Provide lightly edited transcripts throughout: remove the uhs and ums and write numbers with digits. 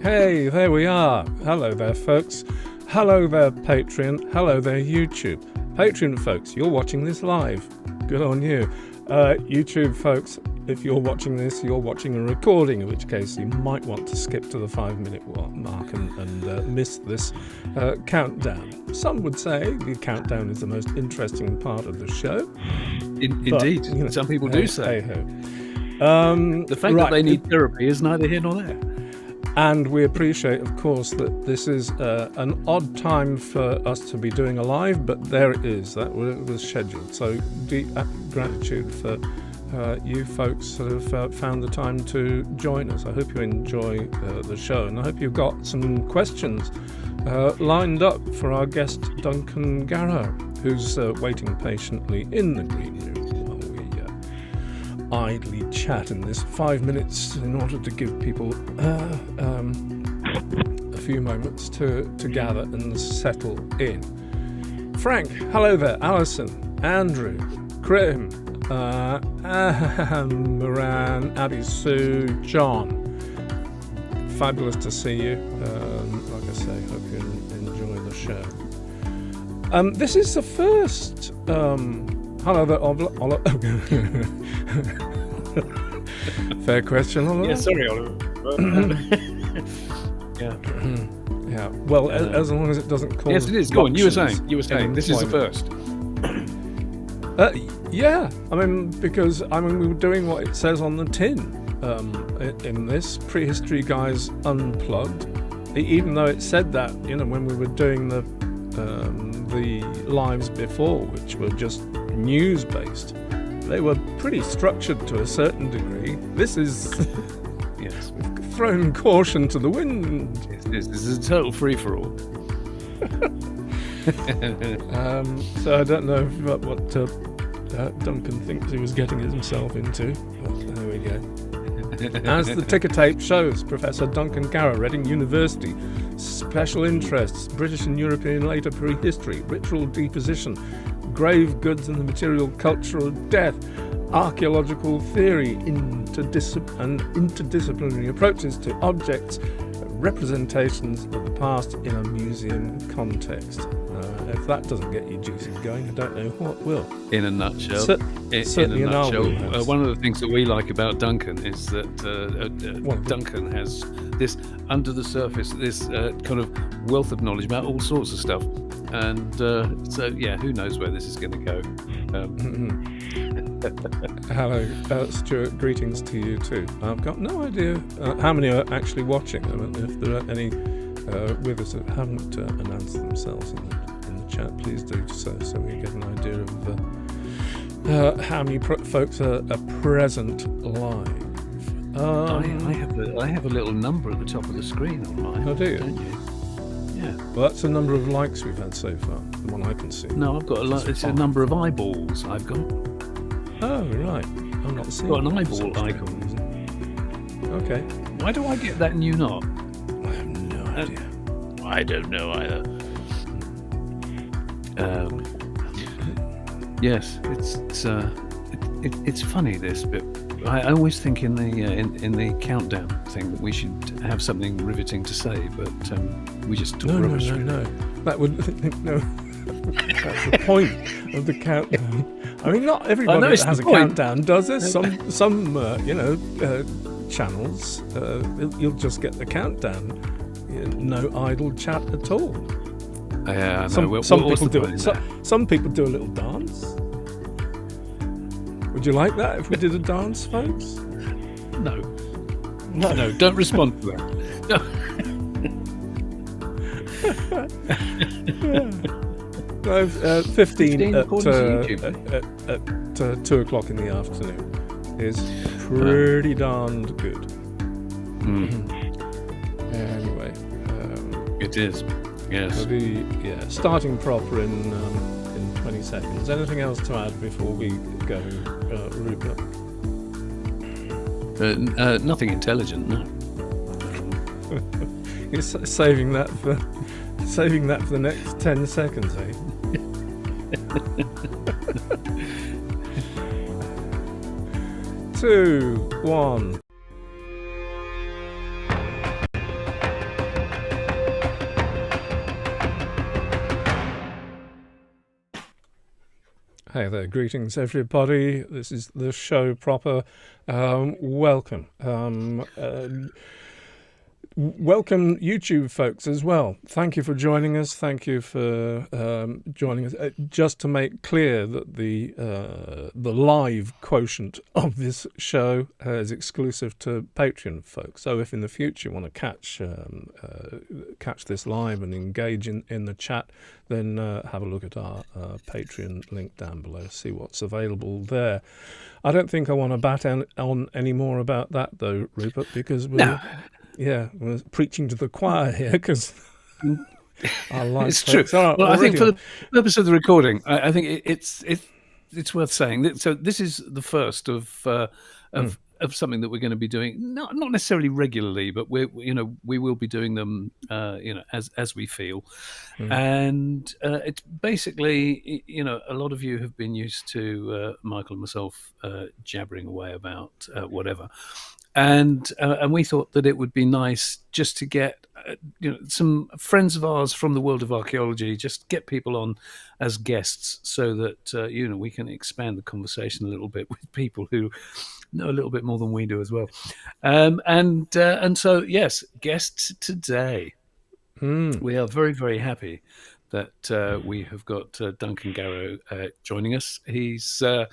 Hey, there we are. Hello there, folks. Hello there, Patreon. Hello there, YouTube. Patreon folks, you're watching this live. Good on you. YouTube folks, if you're watching this, you're watching a recording, in which case you might want to skip to the 5-minute mark and miss this countdown. Some would say the countdown is the most interesting part of the show. Indeed. But, you know, some people do say. Hey-ho. The fact that they need therapy is neither here nor there. And we appreciate, of course, that this is an odd time for us to be doing a live, but there it is. That was scheduled. So deep gratitude for you folks that have found the time to join us. I hope you enjoy the show, and I hope you've got some questions lined up for our guest, Duncan Garrow, who's waiting patiently in the green room while we idly chat in this 5 minutes in order to give people a few moments to gather and settle in. Frank, hello there. Alison, Andrew, Graham, Moran, Abby Sue, John. Fabulous to see you. Like I say, hope you enjoy the show. This is the first... hello there, Oliver. Fair question, Oliver. Yeah, sorry, Oliver. Yeah. Well, as long as it doesn't cause. Yes, it is. Go on. You were saying. This is the first. Yeah. I mean, because we were doing what it says on the tin in this Prehistory Guys Unplugged. Even though it said that, when we were doing the lives before, which were just news-based, they were pretty structured to a certain degree. This is... Yes. We've thrown caution to the wind. This is a total free-for-all. So I don't know what Duncan thinks he was getting himself into. But there we go. As the ticker tape shows, Professor Duncan Garrow, Reading University, special interests, British and European later prehistory, ritual deposition, grave goods and the material culture of death, archaeological theory, interdisciplinary approaches to objects, representations of the past in a museum context. If that doesn't get you juices going, I don't know what will. In a nutshell, one of the things that we like about Duncan is that Duncan has this under the surface, this kind of wealth of knowledge about all sorts of stuff. And so, who knows where this is going to go. Hello, Stuart, greetings to you too. I've got no idea how many are actually watching. I don't know if there are any with us that haven't announced themselves in the chat. Please do so we get an idea of how many folks are present live. I have a little number at the top of the screen on mine. Oh, do you? Don't you? Yeah. Well, that's the number of likes we've had so far, the one I can see. No, I've got it's a number of eyeballs I've got. Oh, right. I'm not seeing. Got an eyeball icon. Okay. Why do I get that and you not? I have no idea. I don't know either. Yes, it's funny this, but I always think in the countdown thing that we should have something riveting to say, but we just talk rubbish. No. That would no. That's the point of the countdown. I mean, not everybody that has a countdown does this. Some channels, you'll just get the countdown. No idle chat at all. Yeah, some people do it. Some people do a little dance. Would you like that if we did a dance, folks? No, don't respond to that. No. 15 at 2 o'clock in the afternoon is pretty darned good. Anyway, it is. Yes. We'll be starting proper in 20 seconds. Anything else to add before we go, Rupert? Nothing intelligent, no. You're saving that for the next 10 seconds, eh? 2, 1. Hey there, greetings everybody. This is the show proper. Welcome. Welcome YouTube folks as well. Thank you for joining us. Thank you for joining us. Just to make clear that the live quotient of this show is exclusive to Patreon folks. So if in the future you want to catch this live and engage in the chat, then have a look at our Patreon link down below. See what's available there. I don't think I want to bat on any more about that though, Rupert, because we're preaching to the choir here because our live it's true. Well, I think for the purpose of the recording, I think it's worth saying that. So this is the first of something that we're going to be doing, not necessarily regularly, but we will be doing them, as we feel, and it's basically, a lot of you have been used to Michael and myself jabbering away about whatever. And we thought that it would be nice just to get some friends of ours from the world of archaeology, just get people on as guests, so that we can expand the conversation a little bit with people who know a little bit more than we do as well. And so yes, guests today. We are very, very happy that we have got Duncan Garrow joining us. He's a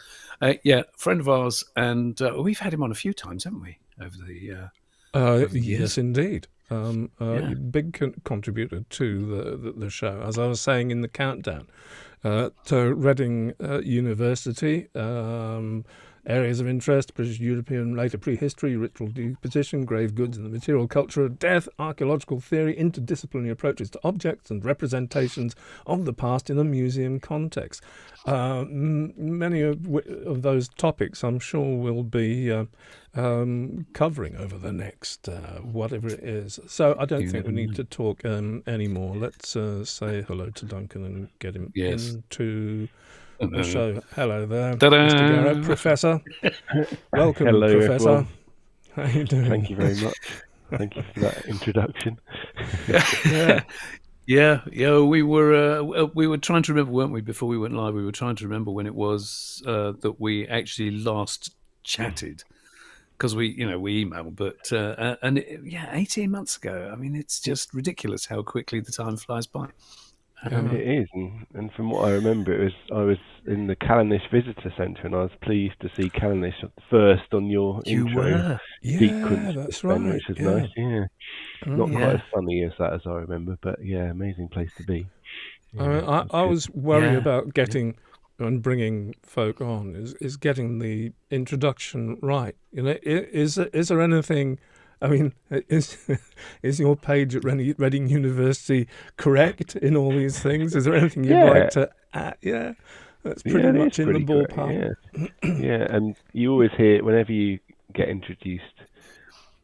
friend of ours, and we've had him on a few times, haven't we? Over the yes, indeed. Big contributor to the show, as I was saying in the countdown. To Reading University, areas of interest: British, European, later prehistory, ritual deposition, grave goods and the material culture of death, archaeological theory, interdisciplinary approaches to objects and representations of the past in a museum context. Many of those topics I'm sure we'll be covering over the next whatever it is. So I don't think we need to talk anymore. Let's say hello to Duncan and get him into the show. Hello there, Mr. Garrow, Professor. Welcome, hello, Professor. Everyone. How are you doing? Thank you very much. Thank you for that introduction. Yeah. We were trying to remember, weren't we? Before we went live, we were trying to remember when it was that we actually last chatted, because we emailed, but 18 months ago. I mean, it's just ridiculous how quickly the time flies by. It is, and from what I remember, I was in the Callanish Visitor Centre, and I was pleased to see Callanish first on your intro sequence, that's right. Which was nice. Yeah, not quite as funny as that, as I remember, but amazing place to be. I was worried about getting and bringing folk on is getting the introduction right. Is there anything? I mean, is your page at Reading University correct in all these things? Is there anything you'd like to add? Yeah, that's pretty much in the ballpark. Yeah, and you always hear, whenever you get introduced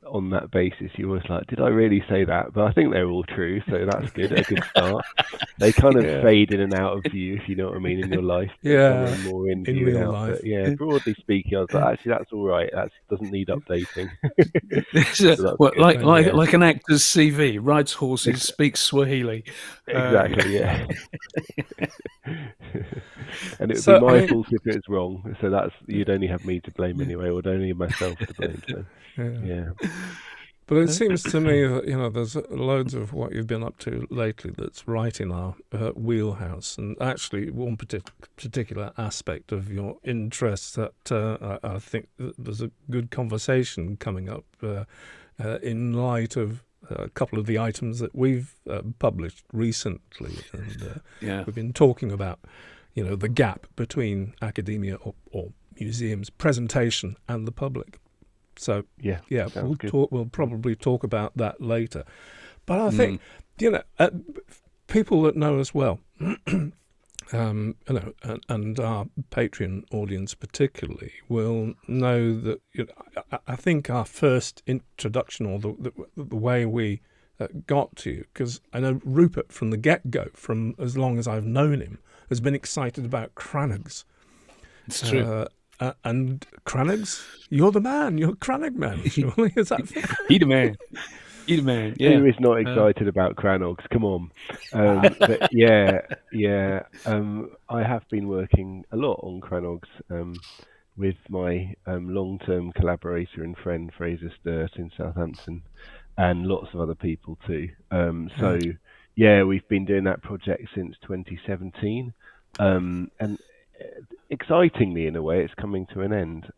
on that basis, you're always like, did I really say that? But I think they're all true, so that's good, a good start. They kind of fade in and out of view, if you know what I mean, in your life. Yeah, more in real life. But broadly speaking, I was like, actually, that's all right. That doesn't need updating. Like an actor's CV, rides horses, speaks Swahili. Exactly, yeah. And it would be my fault if it's wrong. So you'd only have me to blame anyway, or only myself to blame. So. Yeah. But it seems to me that there's loads of what you've been up to lately that's right in our wheelhouse, and actually one particular aspect of your interests that I think there's a good conversation coming up in light of a couple of the items that we've published recently, and we've been talking about the gap between academia or museums presentation and the public. So we'll probably talk about that later. But I think people that know us well, and our Patreon audience particularly, will know that I think our first introduction, or the way we got to you, because I know Rupert from the get-go, from as long as I've known him, has been excited about Cranag's. It's true. And Cranag's, you're the man. You're Cranag man. Surely, is that fair? He the man. You man, yeah. Who is not excited about Cranogs? Come on. But yeah. I have been working a lot on Cranogs with my long-term collaborator and friend Fraser Sturt in Southampton, and lots of other people too. So yeah, we've been doing that project since 2017, and excitingly, in a way, it's coming to an end.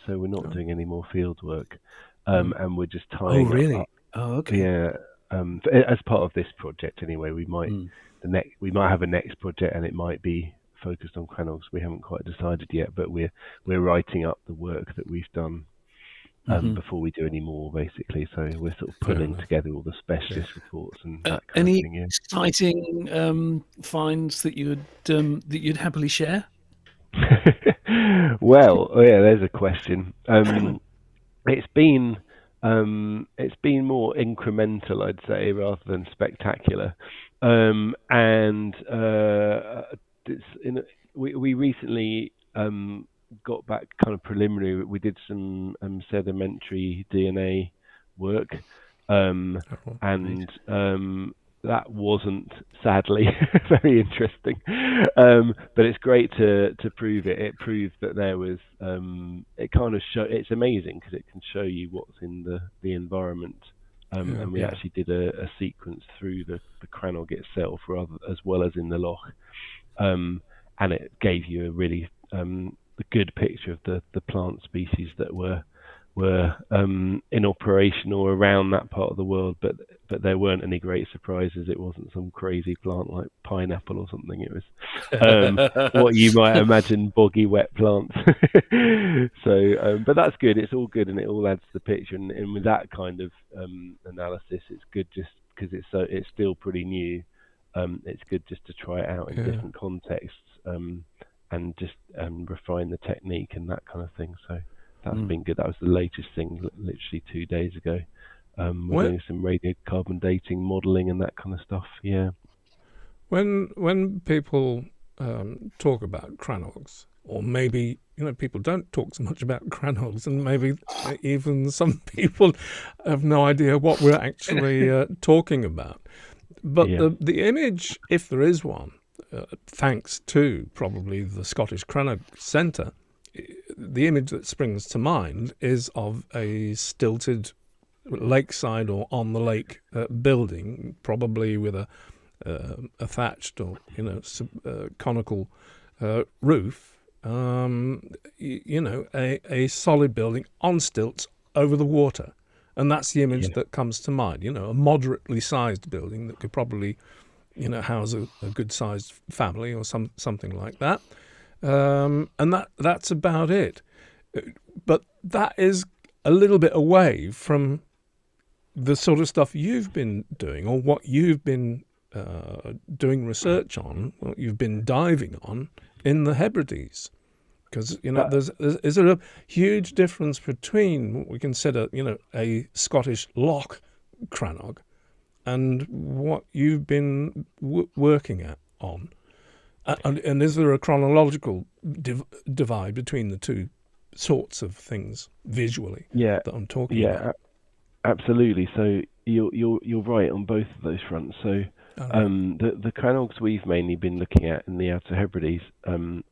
So we're not doing any more field work, and we're just tying. Oh, really? Up. Oh, okay. Yeah. As part of this project, anyway, we might have a next project, and it might be focused on Cranogs. We haven't quite decided yet, but we're writing up the work that we've done before we do any more, basically. So we're sort of pulling together all the specialist reports and that kind of thing. Any exciting finds that you'd happily share? Well, there's a question. It's been more incremental, I'd say, rather than spectacular. We recently got back kind of preliminary. We did some sedimentary DNA work, that wasn't, sadly, very interesting. But it's great to prove it. It proved that there was. It kind of it's amazing because it can show you what's in the environment. And we actually did a sequence through the Crannog itself, as well as in the loch, and it gave you a really good picture of the plant species that were in operation or around that part of the world, but there weren't any great surprises. It wasn't some crazy plant like pineapple or something. It was what you might imagine, boggy, wet plants. So, but that's good. It's all good, and it all adds to the picture. And with that kind of analysis, it's good just because it's still pretty new. It's good just to try it out in different contexts and just refine the technique and that kind of thing. So. That's been good. That was the latest thing, literally 2 days ago. We're doing some radiocarbon dating modelling and that kind of stuff. Yeah. When people talk about Cranogs, or maybe people don't talk so much about Cranogs, and maybe even some people have no idea what we're actually talking about. But the image, if there is one, thanks to probably the Scottish Cranog Centre, the image that springs to mind is of a stilted lakeside or on the lake building, probably with a thatched or conical roof. A solid building on stilts over the water, and that's the image that comes to mind. A moderately sized building that could probably house a good sized family or something like that. And that's about it. But that is a little bit away from the sort of stuff you've been doing, or what you've been doing research on, what you've been diving on in the Hebrides. Because is there a huge difference between what we consider a Scottish loch Crannog and what you've been working on? And is there a chronological divide between the two sorts of things visually that I'm talking about? Yeah, absolutely. So you're right on both of those fronts. So the Cranogs we've mainly been looking at in the Outer Hebrides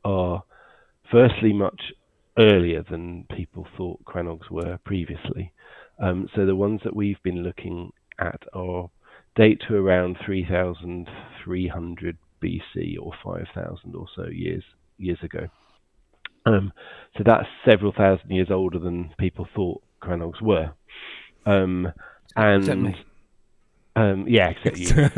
are firstly much earlier than people thought Cranogs were previously. So the ones that we've been looking at date to around 3,300 BC or 5,000 or so years ago. So that's several thousand years older than people thought Cranogs were. Except me. Except you.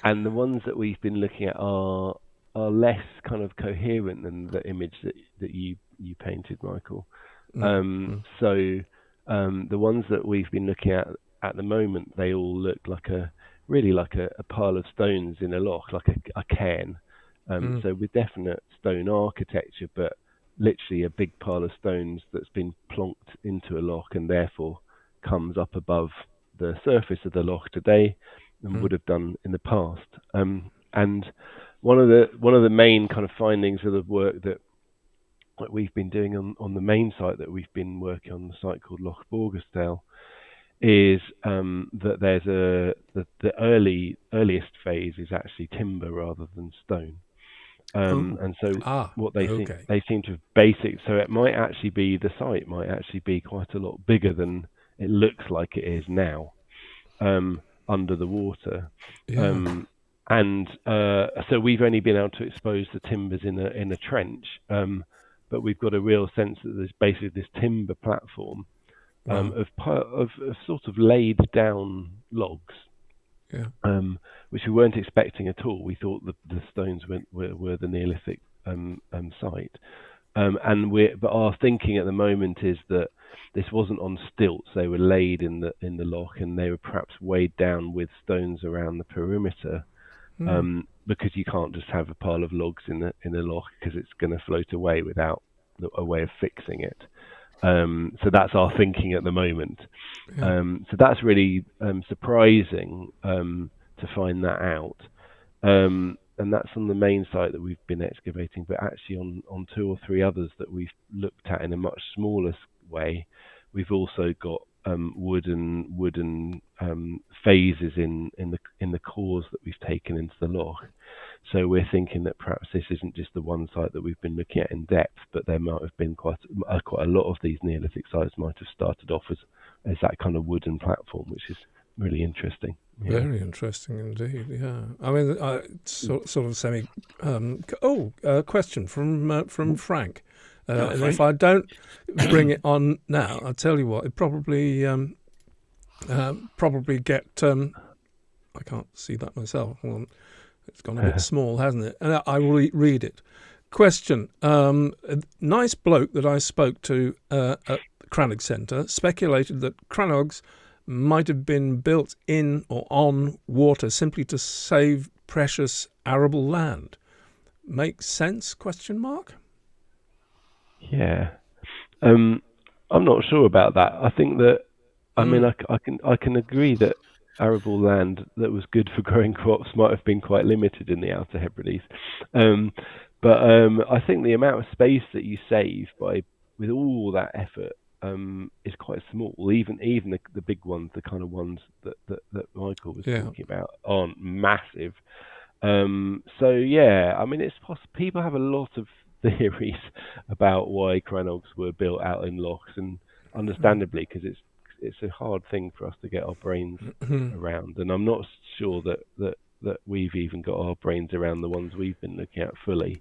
And the ones that we've been looking at are less kind of coherent than the image that you painted, Michael. So the ones that we've been looking at the moment, they all look like a pile of stones in a loch, like a cairn. So with definite stone architecture, but literally a big pile of stones that's been plonked into a loch and therefore comes up above the surface of the loch today and would have done in the past. And one of the main kind of findings of the work that that we've been doing on the main site that we've been working on, the site called Loch Borgestell, is that there's the earliest phase is actually timber rather than stone. And so what they seem to so it might actually be, the site might actually be quite a lot bigger than it looks like it is now, under the water. And so we've only been able to expose the timbers in a trench, but we've got a real sense that there's basically this timber platform of sort of laid down logs, which we weren't expecting at all. We thought the stones were the Neolithic site, but our thinking at the moment is that this wasn't on stilts; they were laid in the loch, and they were perhaps weighed down with stones around the perimeter. Because you can't just have a pile of logs in the loch, because it's going to float away without a way of fixing it. So that's our thinking at the moment. So that's really surprising to find that out. And that's on the main site that we've been excavating, but actually on 2 or 3 others that we've looked at in a much smaller way, we've also got wooden phases in the cores that we've taken into the loch. So we're thinking that perhaps this isn't just the one site that we've been looking at in depth, but there might have been quite a lot of these Neolithic sites might have started off as that kind of wooden platform, which is really interesting. Very interesting indeed. Yeah, I mean, sort of semi. Question from Frank. And if I don't bring it on now, I'll tell you what, it probably get. I can't see that myself. Well, it's gone a bit small, hasn't it? And I will read it. Question. A nice bloke that I spoke to at Crannog Centre speculated that Crannogs might have been built in or on water simply to save precious arable land. Makes sense? ? Yeah, I'm not sure about that. I think that I mean I can agree that arable land that was good for growing crops might have been quite limited in the Outer Hebrides, but I think the amount of space that you save with all that effort is quite small. Even the big ones, the kind of ones that Michael was talking about, aren't massive. So yeah, I mean, it's possible. People have a lot of theories about why Crannogs were built out in lochs, and understandably, because it's a hard thing for us to get our brains around, and I'm not sure that we've even got our brains around the ones we've been looking at fully.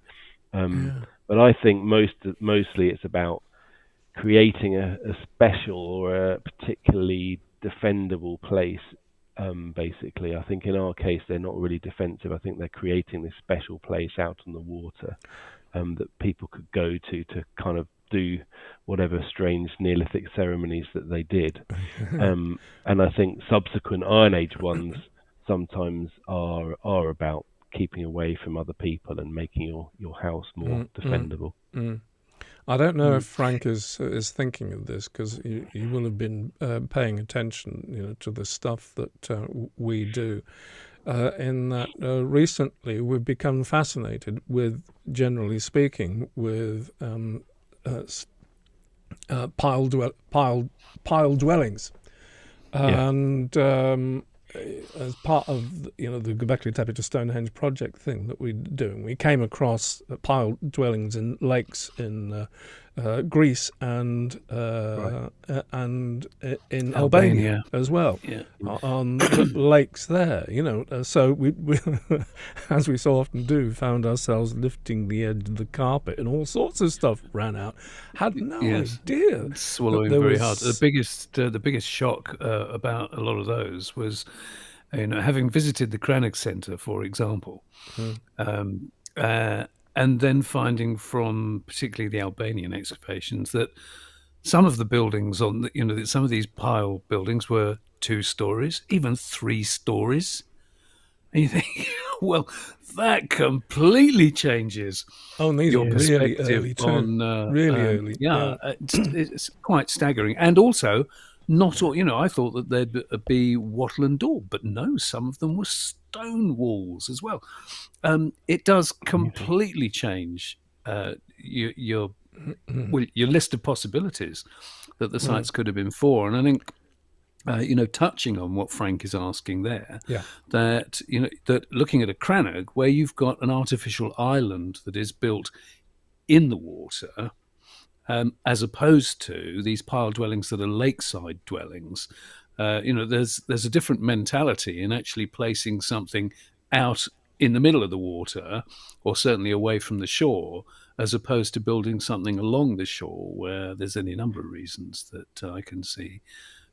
But I think mostly it's about creating a special or a particularly defendable place. Basically, I think in our case they're not really defensive. I think they're creating this special place out on the water that people could go to kind of do whatever strange Neolithic ceremonies that they did. And I think subsequent Iron Age ones sometimes are about keeping away from other people and making your house more defendable. I don't know if Frank is thinking of this, because you will have been paying attention, to the stuff that we do. In that recently we've become fascinated with, generally speaking, with pile dwellings, and as part of the Göbekli Tepe to Stonehenge project thing that we're doing, we came across pile dwellings in lakes in Greece and in Albania as well, on the lakes there. So we as we so often do, found ourselves lifting the edge of the carpet, and all sorts of stuff ran out. Had no idea. Swallowing very hard. The biggest shock about a lot of those was, having visited the Crannog Centre, for example, and then finding from particularly the Albanian excavations that some of the buildings some of these pile buildings were 2 stories, even 3 stories. And you think, well, that completely changes your perspective really early on really early. It's quite staggering. And also, not all, I thought that there'd be wattle and daub, but no, some of them were stone walls as well. It does completely change your your list of possibilities that the sites could have been for. And I think, touching on what Frank is asking there, that looking at a crannog where you've got an artificial island that is built in the water, as opposed to these pile dwellings that are lakeside dwellings, there's a different mentality in actually placing something out in the middle of the water, or certainly away from the shore, as opposed to building something along the shore, where there's any number of reasons that I can see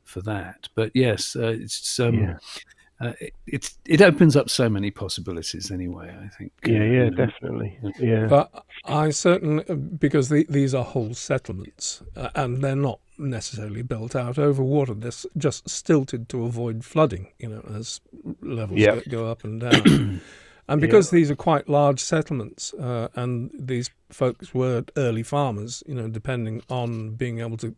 for that. But yes, it opens up so many possibilities anyway, I think. Definitely. Yeah. But I certainly, because these are whole settlements, and they're not necessarily built out over water. They're just stilted to avoid flooding, as levels go up and down. And because these are quite large settlements, and these folks were early farmers, depending on being able to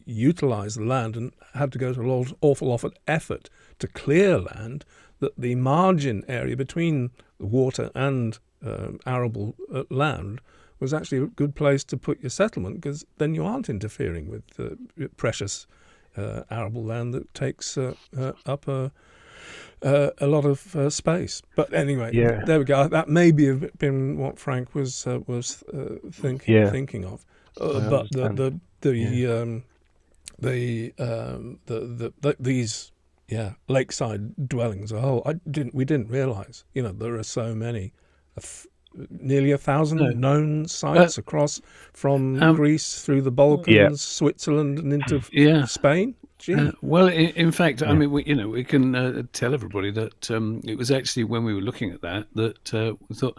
utilize the land, and had to go to an awful lot of effort to clear land, that the margin area between the water and arable land was actually a good place to put your settlement, because then you aren't interfering with precious arable land that takes up a lot of space. But anyway, there we go. That may have been what Frank was thinking of. But these lakeside dwellings we didn't realize. There are so many, nearly 1,000 known sites across from Greece through the Balkans, Switzerland, and into Spain. Well, in fact, I mean, we can tell everybody that it was actually when we were looking at that we thought,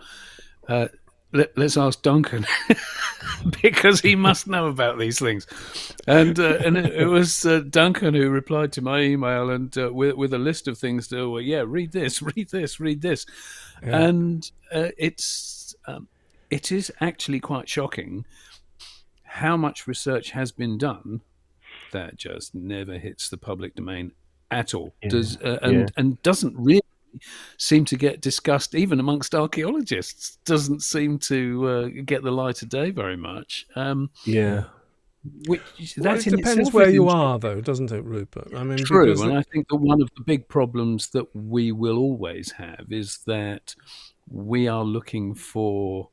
let's ask Duncan because he must know about these things. And it was Duncan who replied to my email and with a list of things to, read this, read this, read this. Yeah. And it is actually quite shocking how much research has been done that just never hits the public domain at all. And doesn't really seem to get discussed even amongst archaeologists. Doesn't seem to get the light of day very much. It depends where you are, though, doesn't it, Rupert? I mean, true. And I think that one of the big problems that we will always have is that we are looking for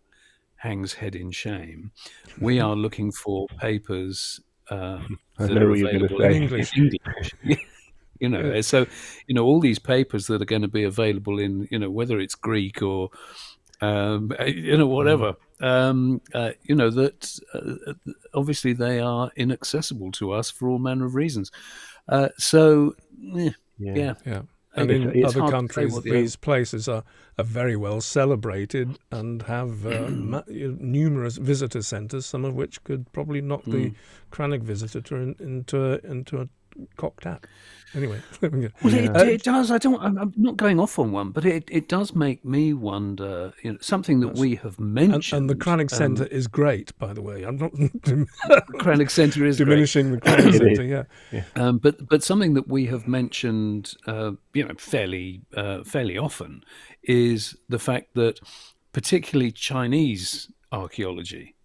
Hang's head in shame. We are looking for papers I know what you're going to say. English. So all these papers that are going to be available in whether it's Greek or whatever, that obviously they are inaccessible to us for all manner of reasons. And in other countries, these places are very well celebrated and have numerous visitor centres, some of which could probably knock the crannog visitor into a cocked hat. Anyway, it does. I'm not going off on one, but it does make me wonder. Something that we have mentioned, and the Crannog Centre is great, by the way. I'm not Crannog Centre is diminishing great. The Crannog Centre, yeah. But something that we have mentioned, fairly often, is the fact that particularly Chinese archaeology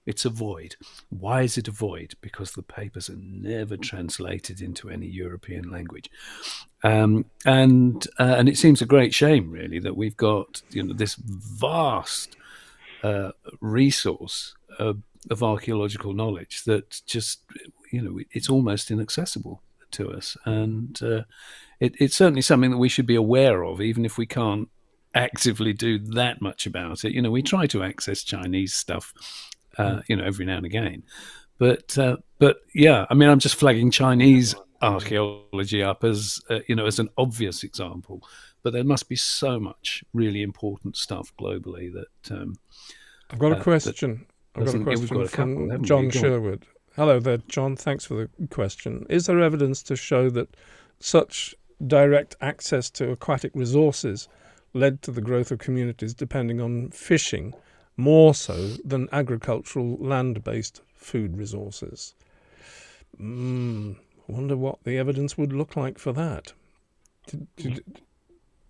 it's a void. Why is it a void? Because the papers are never translated into any European language, and it seems a great shame, really, that we've got this vast resource of archaeological knowledge that just it's almost inaccessible to us, and it's certainly something that we should be aware of, even if we can't actively do that much about it. We try to access Chinese stuff. Every now and again, but yeah, I mean, I'm just flagging Chinese archaeology up as as an obvious example, but there must be so much really important stuff globally that. I've got a question. From John Sherwood. Hello there, John. Thanks for the question. Is there evidence to show that such direct access to aquatic resources led to the growth of communities depending on fishing, more so than agricultural land-based food resources? Wonder what the evidence would look like for that. Did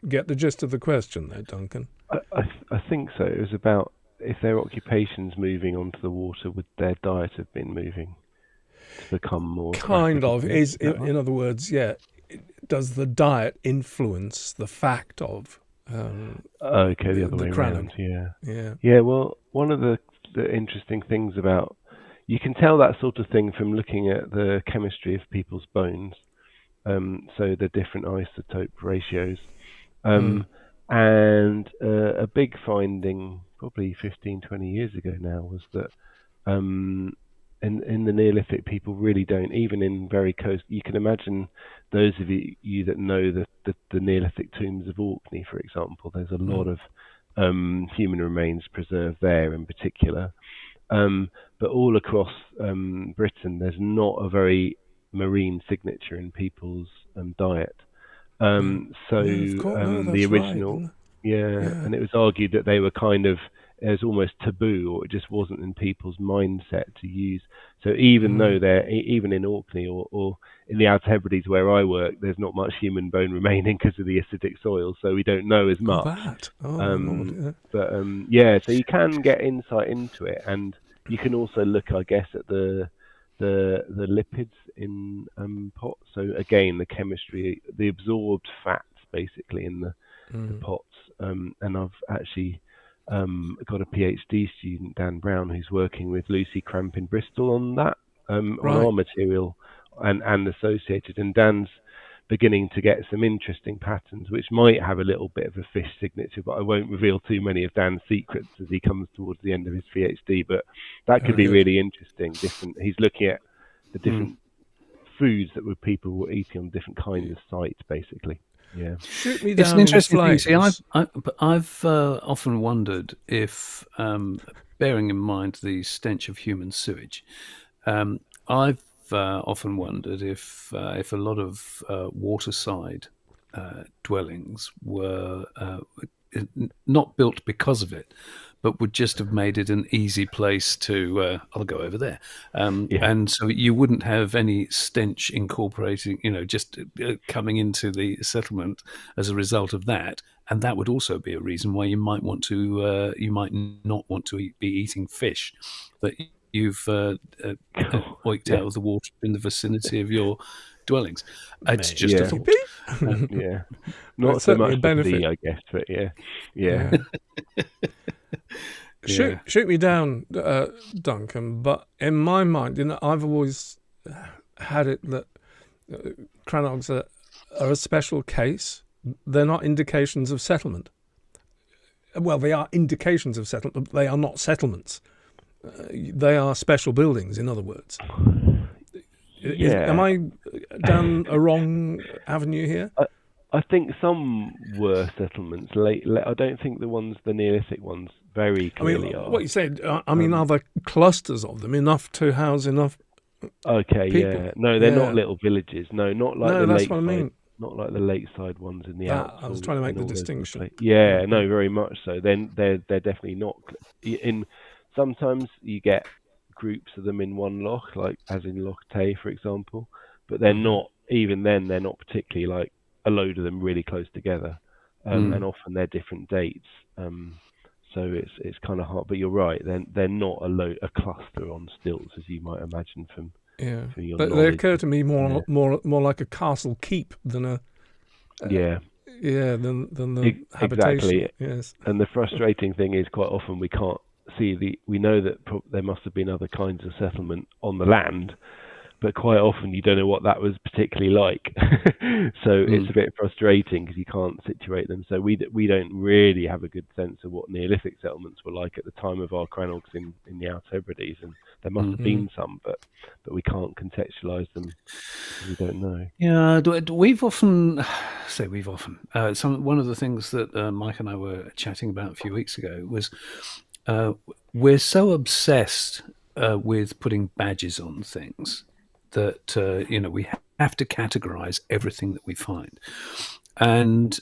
get the gist of the question there, Duncan? I think so. It was about if their occupation's moving onto the water, would their diet have been moving to become more? Kind of. In other words, yeah. Does the diet influence the fact of? The other way around. Yeah. Well, one of the interesting things about, you can tell that sort of thing from looking at the chemistry of people's bones. So the different isotope ratios. And a big finding, probably 15, 20 years ago now, was that in the Neolithic, people really don't, even in very coast. You can imagine, those of you that know the Neolithic tombs of Orkney, for example, there's a lot of human remains preserved there in particular. But all across Britain, there's not a very marine signature in people's diet. The original, right. And it was argued that they were kind of, it was almost taboo, or it just wasn't in people's mindset to use. So even though they're, even in Orkney or in the Outer Hebrides where I work, there's not much human bone remaining because of the acidic soil, so we don't know as much. So you can get insight into it, and you can also look, I guess, at the lipids in pots. So again, the chemistry, the absorbed fats basically in the pots. And I've actually got a PhD student, Dan Brown, who's working with Lucy Cramp in Bristol on that, on our material and associated. And Dan's beginning to get some interesting patterns, which might have a little bit of a fish signature, but I won't reveal too many of Dan's secrets as he comes towards the end of his PhD. But that could be really interesting. He's looking at the different foods that people were eating on different kinds of sites, basically. Yeah, shoot me down. It's an interesting thing. See, I've often wondered if, bearing in mind the stench of human sewage, I've often wondered if a lot of waterside dwellings were not built because of it, but would just have made it an easy place to, I'll go over there. And so you wouldn't have any stench incorporating, just coming into the settlement as a result of that. And that would also be a reason why you might not want to be eating fish that you've oiked out of the water in the vicinity of your dwellings. It's just a thought. Not so much benefit, I guess, but yeah. Shoot me down, Duncan. But in my mind, I've always had it that cranogs are a special case. They're not indications of settlement. Well, they are indications of settlement, but they are not settlements. They are special buildings, in other words. Am I down a wrong avenue here? I think some were settlements. I don't think the Neolithic ones very clearly are. What you said, are there clusters of them, enough to house enough people? No, they're not little villages. No, not like the that's what I mean. Not like the lakeside ones in the Alps. I was trying to make the distinction. No, very much so. Then they're definitely not. Sometimes you get groups of them in one loch, like as in Loch Tay, for example, but they're not. Even then, they're not particularly like a load of them really close together, and often they're different dates. So it's kind of hard. But you're right. They're not a cluster on stilts as you might imagine from. Yeah, they occur to me more like a castle keep than a. than the habitation. Exactly. Yes. And the frustrating thing is, quite often we can't see we know that there must have been other kinds of settlement on the land, but quite often you don't know what that was particularly like. So it's a bit frustrating because you can't situate them. So we don't really have a good sense of what Neolithic settlements were like at the time of our cranogs in the Outer Hebrides, and there must have been some, but we can't contextualise them because we don't know. Yeah, we've often one of the things that Mike and I were chatting about a few weeks ago was we're so obsessed with putting badges on things that we have to categorize everything that we find, and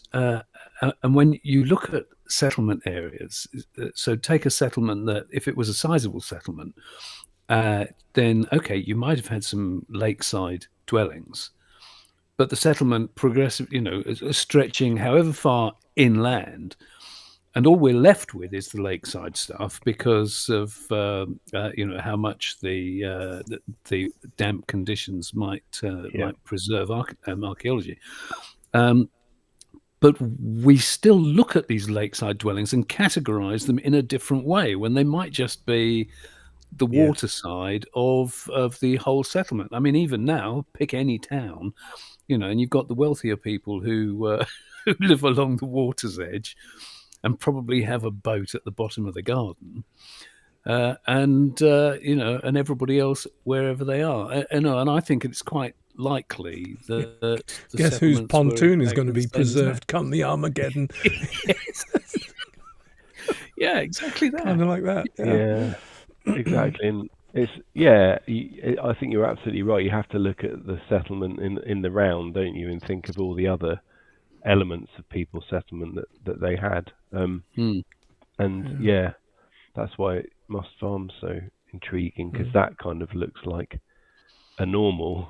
when you look at settlement areas, so take a settlement that if it was a sizable settlement, then okay, you might have had some lakeside dwellings, but the settlement stretching however far inland, and all we're left with is the lakeside stuff because of how much the damp conditions might preserve archaeology. But we still look at these lakeside dwellings and categorize them in a different way when they might just be the water side of the whole settlement. I mean, even now, pick any town, and you've got the wealthier people who live along the water's edge and probably have a boat at the bottom of the garden, and everybody else wherever they are. And I think it's quite likely that guess whose pontoon is going to be preserved come the Armageddon. Yeah, exactly that. Kind of like that. Yeah, exactly. And it's I think you're absolutely right. You have to look at the settlement in the round, don't you, and think of all the other elements of people's settlement that they had. And that's why Moss Farm's so intriguing, because that kind of looks like a normal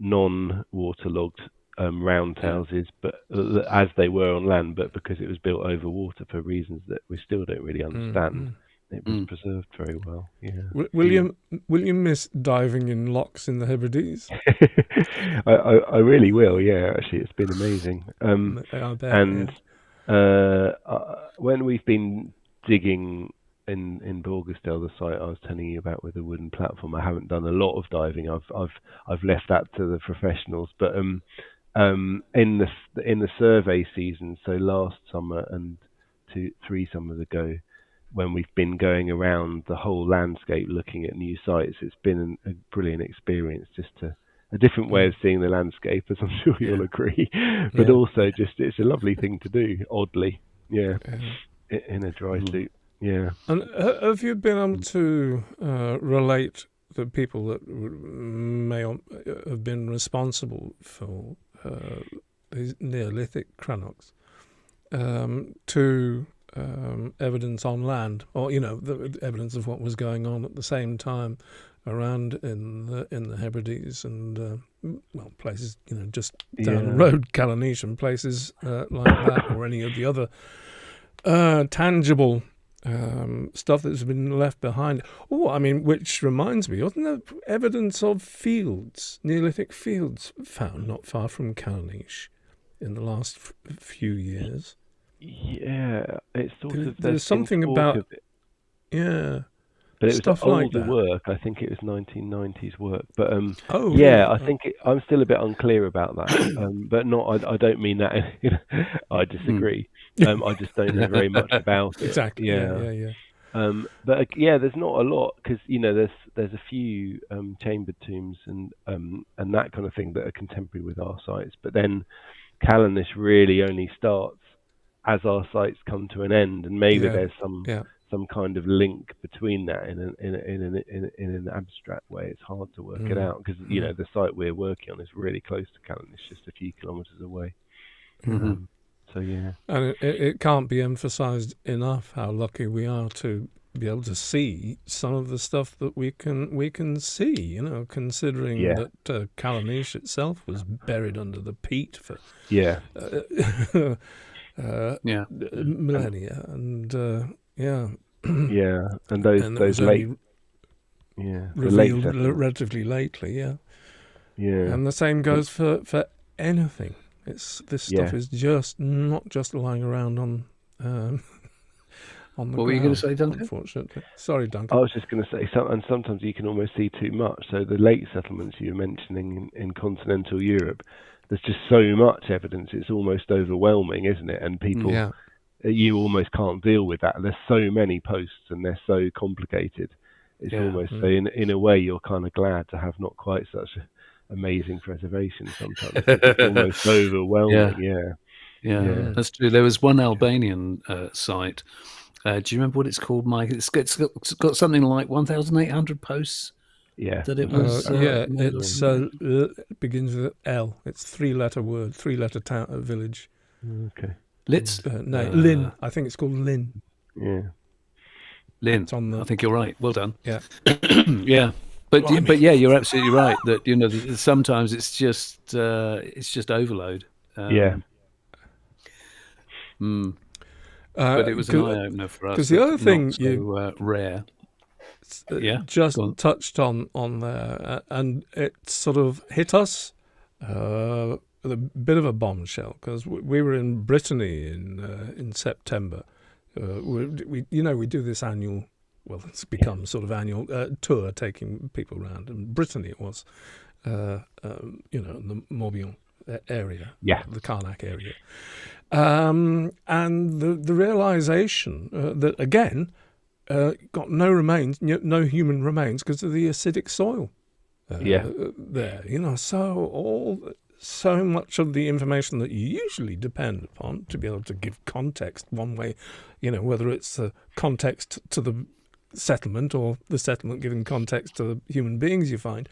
non-waterlogged round houses, but as they were on land, but because it was built over water for reasons that we still don't really understand, it was preserved very well. Yeah. Will you miss diving in locks in the Hebrides? I really will. Yeah, actually, it's been amazing. I bet, when we've been digging in Borgestell, the site I was telling you about with the wooden platform, I haven't done a lot of diving. I've left that to the professionals. But in the survey season, so last summer and 3 summers ago, when we've been going around the whole landscape looking at new sites, it's been a brilliant experience. Just a different way of seeing the landscape, as I'm sure you'll agree. But also, it's a lovely thing to do. Oddly, in a dry suit. Yeah. And have you been able to relate the people that may have been responsible for these Neolithic crannogs to evidence on land, or the evidence of what was going on at the same time around in the Hebrides and places just down the road, Callanish and places like that, or any of the other tangible stuff that's been left behind. Which reminds me, wasn't there evidence of fields, Neolithic fields, found not far from Callanish in the last few years? Yeah, it's sort of there's something about but it stuff was like older that. work. I think it was 1990s work. But I think I'm still a bit unclear about that. But not. I don't mean that. I disagree. I just don't know very much about it. Exactly. Yeah. But there's not a lot, because there's a few chambered tombs and that kind of thing that are contemporary with our sites. But then Callanish really only starts as our sites come to an end, and maybe there's some kind of link between that in an abstract way. It's hard to work it out, because the site we're working on is really close to Callanish, just a few kilometres away. So and it can't be emphasised enough how lucky we are to be able to see some of the stuff that we can see. Considering that Callanish itself was buried under the peat for millennia, and and those late revealed relatively lately, and the same goes for anything. This stuff is just not just lying around on the what ground. Were you going to say, Duncan? Unfortunately, sorry, Duncan. I was just going to say, and sometimes you can almost see too much. So the late settlements you were mentioning in continental Europe, there's just so much evidence, it's almost overwhelming, isn't it? And people, you almost can't deal with that. There's so many posts and they're so complicated. It's almost so in a way you're kind of glad to have not quite such amazing preservation sometimes. It's almost overwhelming. Yeah, that's true. There was one Albanian site. Do you remember what it's called, Mike? It's got something like 1,800 posts. Yeah, that it was. It begins with L. It's 3-letter word, 3-letter town, village. Okay. Litz? Lynn. I think it's called Lynn. Yeah. Lynn. I think you're right. Well done. Yeah. Yeah. But you're absolutely right that sometimes it's just overload. but it was an eye opener for us. Because the other thing rare, just touched on there, and it sort of hit us with a bit of a bombshell, because we were in Brittany in September. We do this annual. Well, it's become sort of annual tour, taking people around. In Brittany, it was, in the Morbihan area, the Karnak area, and the realization that again got no remains, no human remains, because of the acidic soil. There, so much of the information that you usually depend upon to be able to give context one way, whether it's the context to the settlement or the settlement giving context to the human beings you find,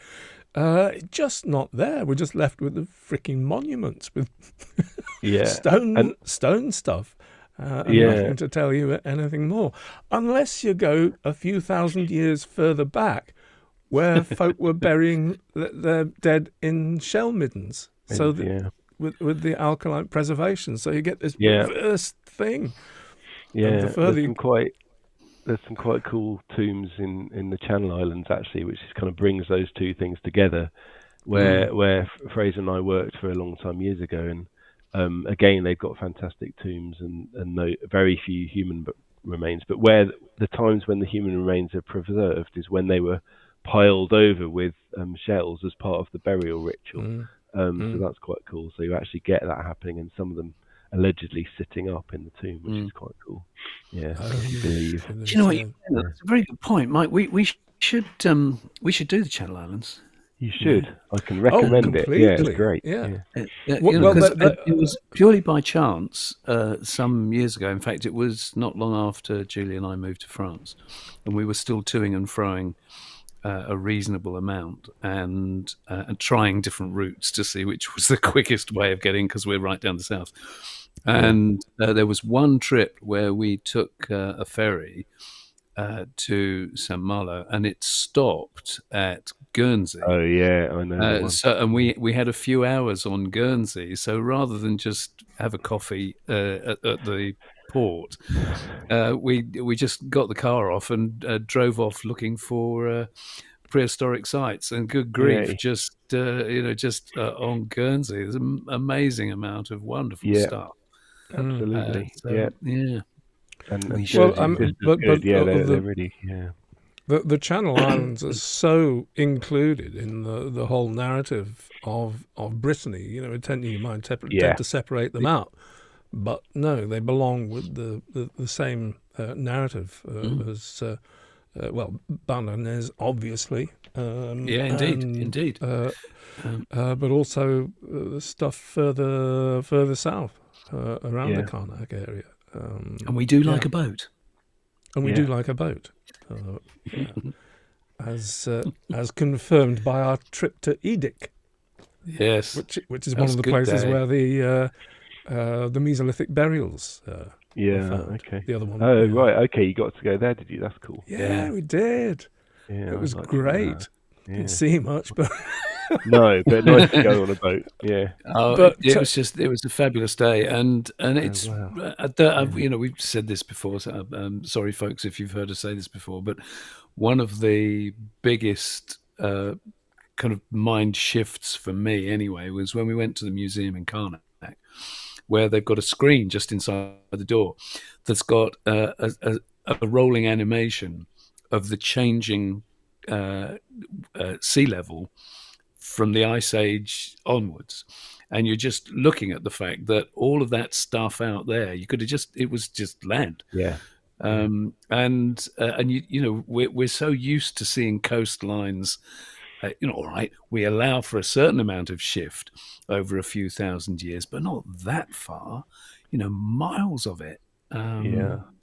just not there. We're just left with the freaking monuments with stone stuff, and nothing to tell you anything more, unless you go a few thousand years further back, where folk were burying their dead in shell middens, with the alkaline preservation, so you get this reverse thing. There's some quite cool tombs in the Channel Islands, actually, which kind of brings those two things together, where Fraser and I worked for a long time years ago, and again they've got fantastic tombs and no, very few human remains, but where the times when the human remains are preserved is when they were piled over with shells as part of the burial ritual. So that's quite cool. So you actually get that happening, and some of them allegedly sitting up in the tomb, which is quite cool. Yeah, you believe. Do you know what? That's a very good point, Mike. We should do the Channel Islands. You should. I can recommend it. Yeah, it's great. Yeah. It was purely by chance some years ago. In fact, it was not long after Julie and I moved to France, and we were still toing and froing a reasonable amount and trying different routes to see which was the quickest way of getting, because we're right down the south. And there was one trip where we took a ferry to St. Malo, and it stopped at Guernsey. Oh yeah, I know. And we had a few hours on Guernsey, so rather than just have a coffee at the port, we just got the car off and drove off looking for prehistoric sites. And good grief, just on Guernsey, there's an amazing amount of wonderful stuff. Absolutely, And they're really The Channel Islands are so included in the whole narrative of Brittany. You tend to separate them out, but no, they belong with the same narrative as Bananes, obviously. Indeed. But also the stuff further south around the Karnak area. And we do like a boat. And we do like a boat. As confirmed by our trip to Edic. Yes. Which is one of the places where the Mesolithic burials were found. Okay. The other one. Oh, right. Okay, you got to go there, did you? That's cool. Yeah, we did. Yeah, it was great. Didn't see much, but... No, but nice to go on a boat. Yeah. But it was a fabulous day, and it's we've said this before. So sorry, folks, if you've heard us say this before, but one of the biggest kind of mind shifts for me, anyway, was when we went to the museum in Karnak, where they've got a screen just inside the door that's got a rolling animation of the changing sea level from the Ice Age onwards, and you're just looking at the fact that all of that stuff out there, it was just land. Yeah. And we're so used to seeing coastlines. All right, we allow for a certain amount of shift over a few thousand years, but not that far. Miles of it.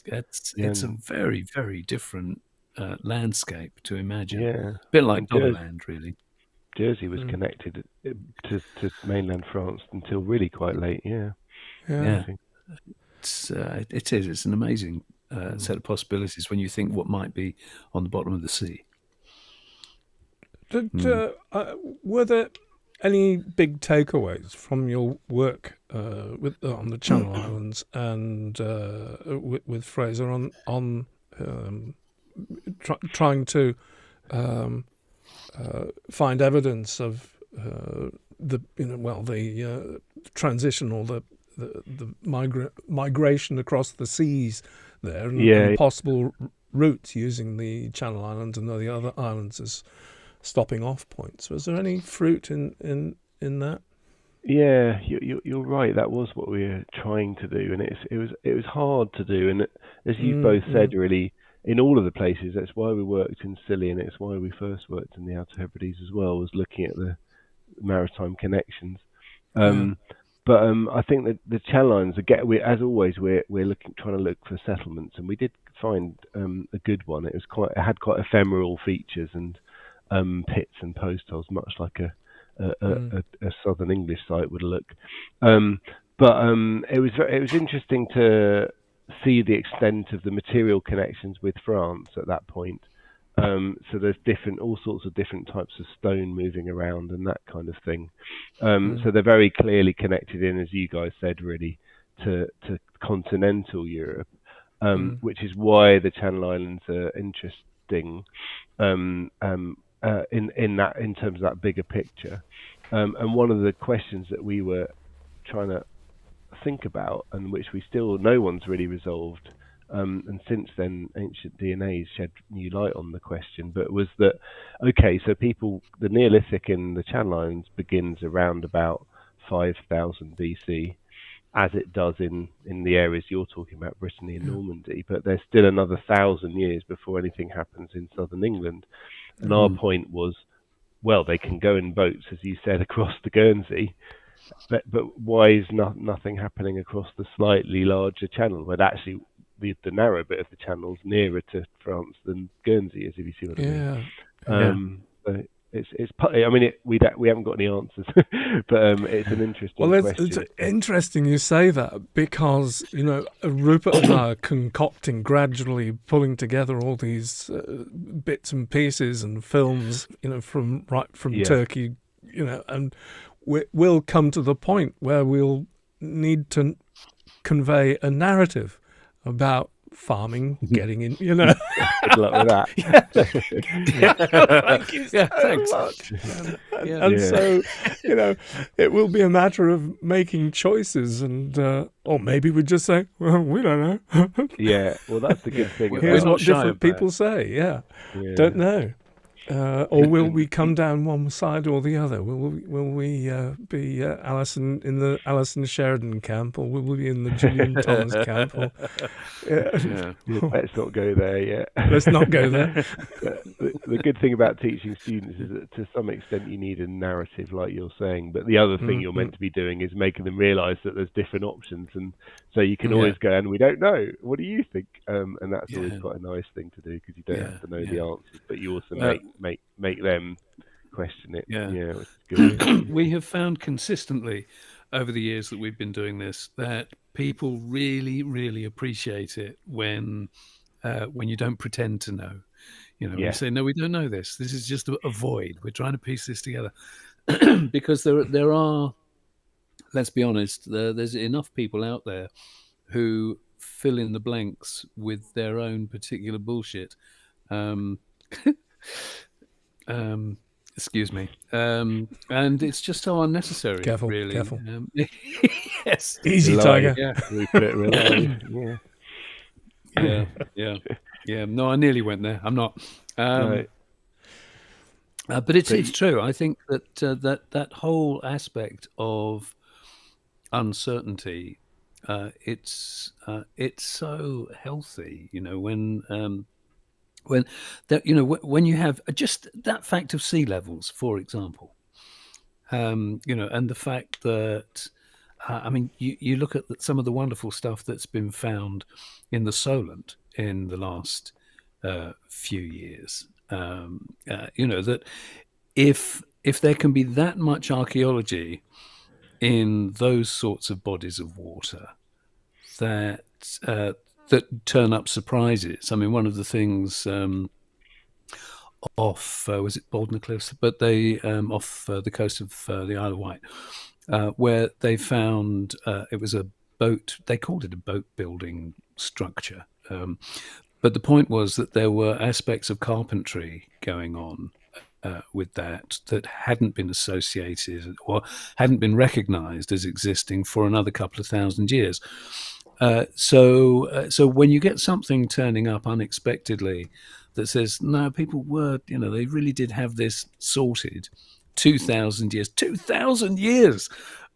It's a very, very different landscape to imagine. Yeah, a bit like Doggerland, really. Jersey was connected to mainland France until really quite late. Yeah. It's an amazing set of possibilities when you think what might be on the bottom of the sea. Were there any big takeaways from your work on the Channel Islands and with Fraser on trying to find evidence of the transition or the migration across the seas there, and possible routes using the Channel Islands and the other islands as stopping off points. Was there any fruit in that? Yeah, you're right. That was what we were trying to do, and it was hard to do. And as you both said, really, in all of the places, that's why we worked in Scilly, and it's why we first worked in the Outer Hebrides as well, was looking at the maritime connections. But I think that the Channel Islands, as always, we're trying to look for settlements, and we did find a good one. It had quite ephemeral features and pits and post holes, much like a Southern English site would look. But it was interesting to see the extent of the material connections with France at that point. So there's all sorts of different types of stone moving around and that kind of thing. So they're very clearly connected in, as you guys said, really, to continental Europe, which is why the Channel Islands are interesting in terms of that bigger picture. And one of the questions that we were trying to think about, and which no one's really resolved, and since then ancient DNA has shed new light on the question, but was that, okay, so the Neolithic in the Channel Islands begins around about 5000 BC, as it does in the areas you're talking about, Brittany and Normandy, but there's still another 1,000 years before anything happens in southern England. And our point was, well, they can go in boats, as you said, across the Guernsey, but why is nothing happening across the slightly larger channel, when actually the narrow bit of the channel's nearer to France than Guernsey is, if you see what I mean. So it's I mean, we haven't got any answers, but it's an interesting question. It's interesting you say that, because Rupert and I are concocting, gradually pulling together all these bits and pieces and films, from Turkey, and we'll come to the point where we'll need to convey a narrative about farming, getting in, Good luck with that. Thank you so much. And so, it will be a matter of making choices, and or maybe we just say, well, we don't know. Well, that's the good thing. Here's what different people say. Don't know. Or will we come down one side or the other? Will we be Alison in the Alison Sheridan camp, or will we be in the Gillian Thomas camp? Or, let's not go there yet. Let's not go there. The good thing about teaching students is that to some extent you need a narrative, like you're saying, but the other thing you're meant to be doing is making them realise that there's different options, and so you can always go, and we don't know, what do you think? And that's always quite a nice thing to do, because you don't have to know the answers, but you also make them question it. Which is good. We have found consistently over the years that we've been doing this that people really, really appreciate it when you don't pretend to know. You say, no, we don't know this. This is just a void. We're trying to piece this together. Because there are, let's be honest, there's enough people out there who fill in the blanks with their own particular bullshit. Excuse me. And it's just so unnecessary. Careful, really. Careful. Yes. Easy, Tiger. We put it really. Yeah. No, I nearly went there. I'm not. Right. But it's true. I think that that whole aspect of uncertainty, it's so healthy. When you have just that fact of sea levels, for example, and the fact that you look at some of the wonderful stuff that's been found in the Solent in the last few years. That if there can be that much archaeology in those sorts of bodies of water, that turn up surprises. I mean, one of the things off, was it Baldner Cliffs? But they off the coast of the Isle of Wight, where they found it was a boat. They called it a boat building structure. But the point was that there were aspects of carpentry going on with that hadn't been associated or hadn't been recognized as existing for another couple of thousand years. So when you get something turning up unexpectedly that says, no, people were, they really did have this sorted 2,000 years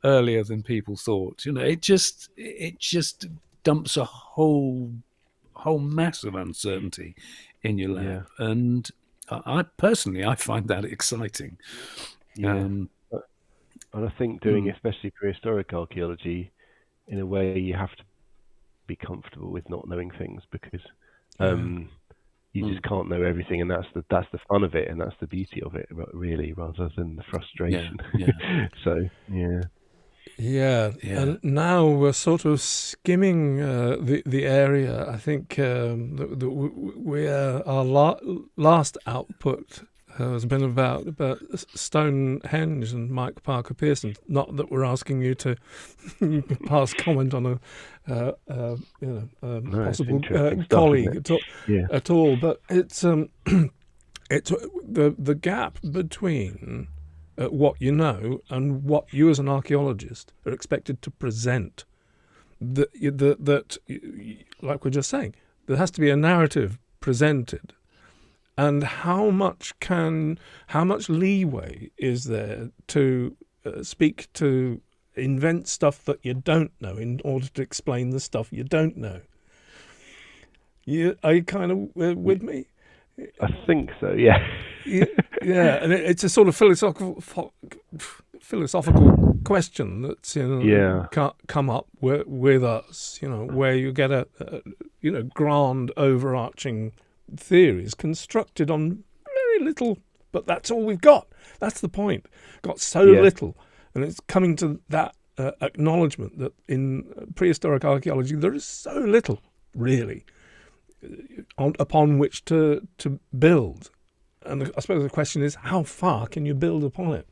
earlier than people thought, it just dumps a whole mass of uncertainty in your lap. Yeah. And I find that exciting. Yeah. And I think doing especially prehistoric archaeology, in a way, you have to be comfortable with not knowing things, because you just can't know everything, and that's the fun of it, and that's the beauty of it, really, rather than the frustration. So Yeah, and now we're sort of skimming the area. I think our last output has been about Stonehenge and Mike Parker Pearson. Not that we're asking you to pass comment on a possible colleague at all, but it's it's the gap between what you know and what you as an archaeologist are expected to present. That like we're just saying, there has to be a narrative presented. And how much leeway is there to invent stuff that you don't know in order to explain the stuff you don't know? Are you kind of with me? I think so, yeah. Yeah, and it's a sort of philosophical question that's come up with us, where you get a grand overarching theories constructed on very little, but that's all we've got. That's the point. Got so little, and it's coming to that acknowledgement that in prehistoric archaeology there is so little really upon which to build. And I suppose the question is, how far can you build upon it?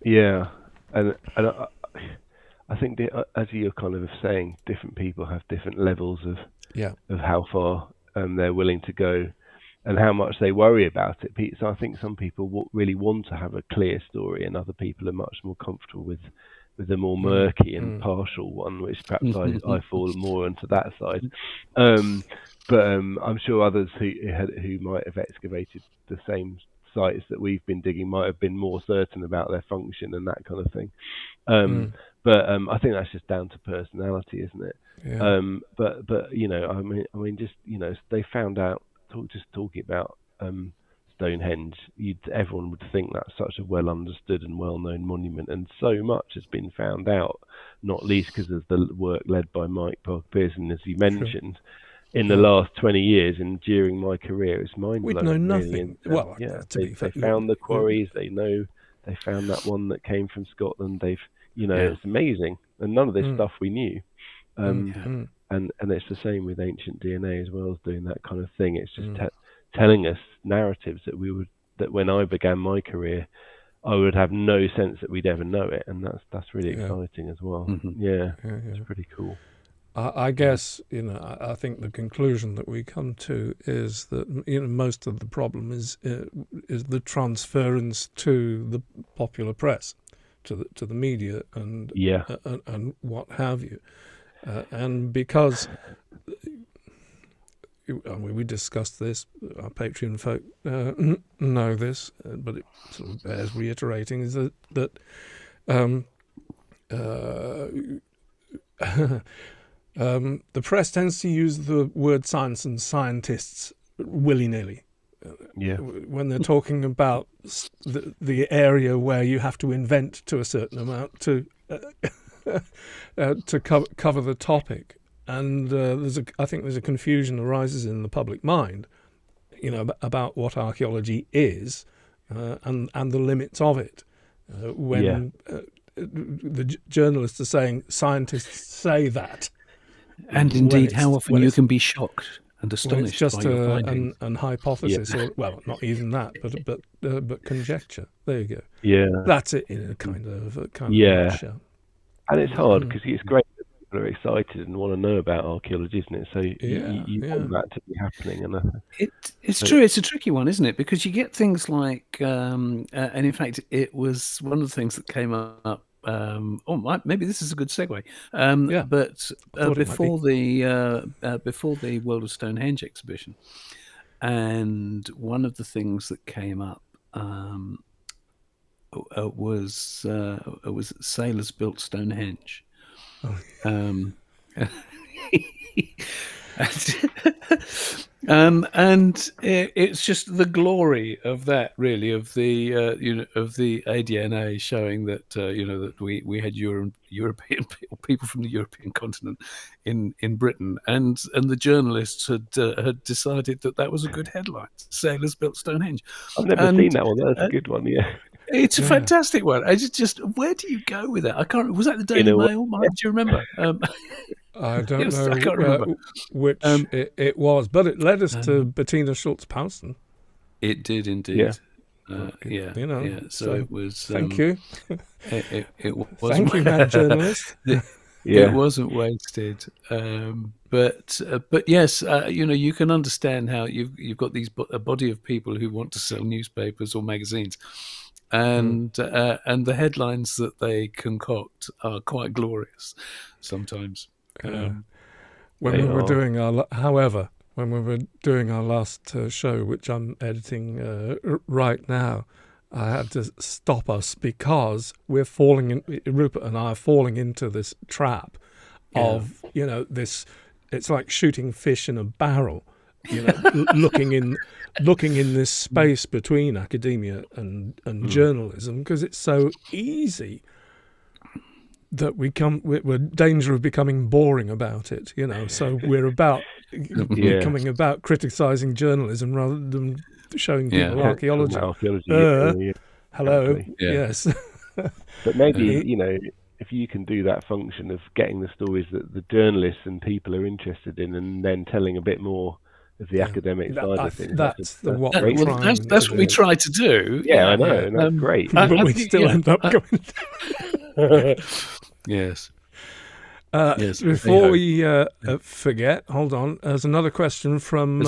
Yeah, and I think as you're kind of saying, different people have different levels of how far they're willing to go and how much they worry about it. So I think some people really want to have a clear story, and other people are much more comfortable with the more murky and partial one, which perhaps I fall more onto that side. But I'm sure others who might have excavated the same sites that we've been digging might have been more certain about their function and that kind of thing. But I think that's just down to personality, isn't it? Yeah. But I mean, just they found out just talking about Stonehenge. Everyone would think that's such a well understood and well known monument, and so much has been found out, not least because of the work led by Mike Parker Pearson, as you mentioned. Sure. In the last 20 years and during my career, it's mind-blowing. We'd know nothing. Really. They found the quarries. They found that one that came from Scotland. It's amazing, and none of this stuff we knew. And it's the same with ancient DNA as well, as doing that kind of thing. It's just telling us narratives that when I began my career, I would have no sense that we'd ever know it, and that's really exciting as well. It's pretty cool. I guess, I think the conclusion that we come to is that, most of the problem is the transference to the popular press, to the media and what have you. And because we discussed this, our Patreon folk know this, but it sort of bears reiterating, is that the press tends to use the word science and scientists willy-nilly. When they're talking about the area where you have to invent to a certain amount to cover the topic. And I think there's a confusion arises in the public mind, about what archaeology is and the limits of it. When the journalists are saying scientists say that. And indeed, how often you can be shocked and astonished it's just by your findings. an hypothesis, or not even that, but conjecture. There you go. Yeah, that's it in a kind of nutshell. And it's hard because it's great that people are excited and want to know about archaeology, isn't it? So you want that to be happening, and it's true. It's a tricky one, isn't it? Because you get things like, and in fact, it was one of the things that came up. Maybe this is a good segue. But before the World of Stonehenge exhibition, and one of the things that came up was sailors built Stonehenge. And it's just the glory of that, really, of the of the ADNA showing that that we had European people from the European continent in Britain, and the journalists had decided that was a good headline. Sailors built Stonehenge. I've never seen that one. That's a good one. Yeah. It's a fantastic one. I just where do you go with that? I can't. Was that the Daily Mail, Mike? Do you remember? I don't know. I can't remember which it was, but it led us to Bettina Schultz-Poulsen. It did indeed. Yeah. So it was. Thank you. It was. Thank you, mad journalist. It wasn't wasted. But yes, you can understand how you've got a body of people who want to sell newspapers or magazines. And the headlines that they concoct are quite glorious sometimes. When we were doing our last show, which I'm editing right now, I had to stop us because Rupert and I are falling into this trap of this. It's like shooting fish in a barrel. Looking in this space between academia and journalism, because it's so easy that we're danger of becoming boring about it. So we're about becoming about criticizing journalism rather than showing people archaeology. Hello, yes. But maybe if you can do that function of getting the stories that the journalists and people are interested in, and then telling a bit more of the academic side of things. That's what we try to do. Yeah, I know, and that's great. But we still end up going. Yes. Yes. Before we forget, hold on. There's another question from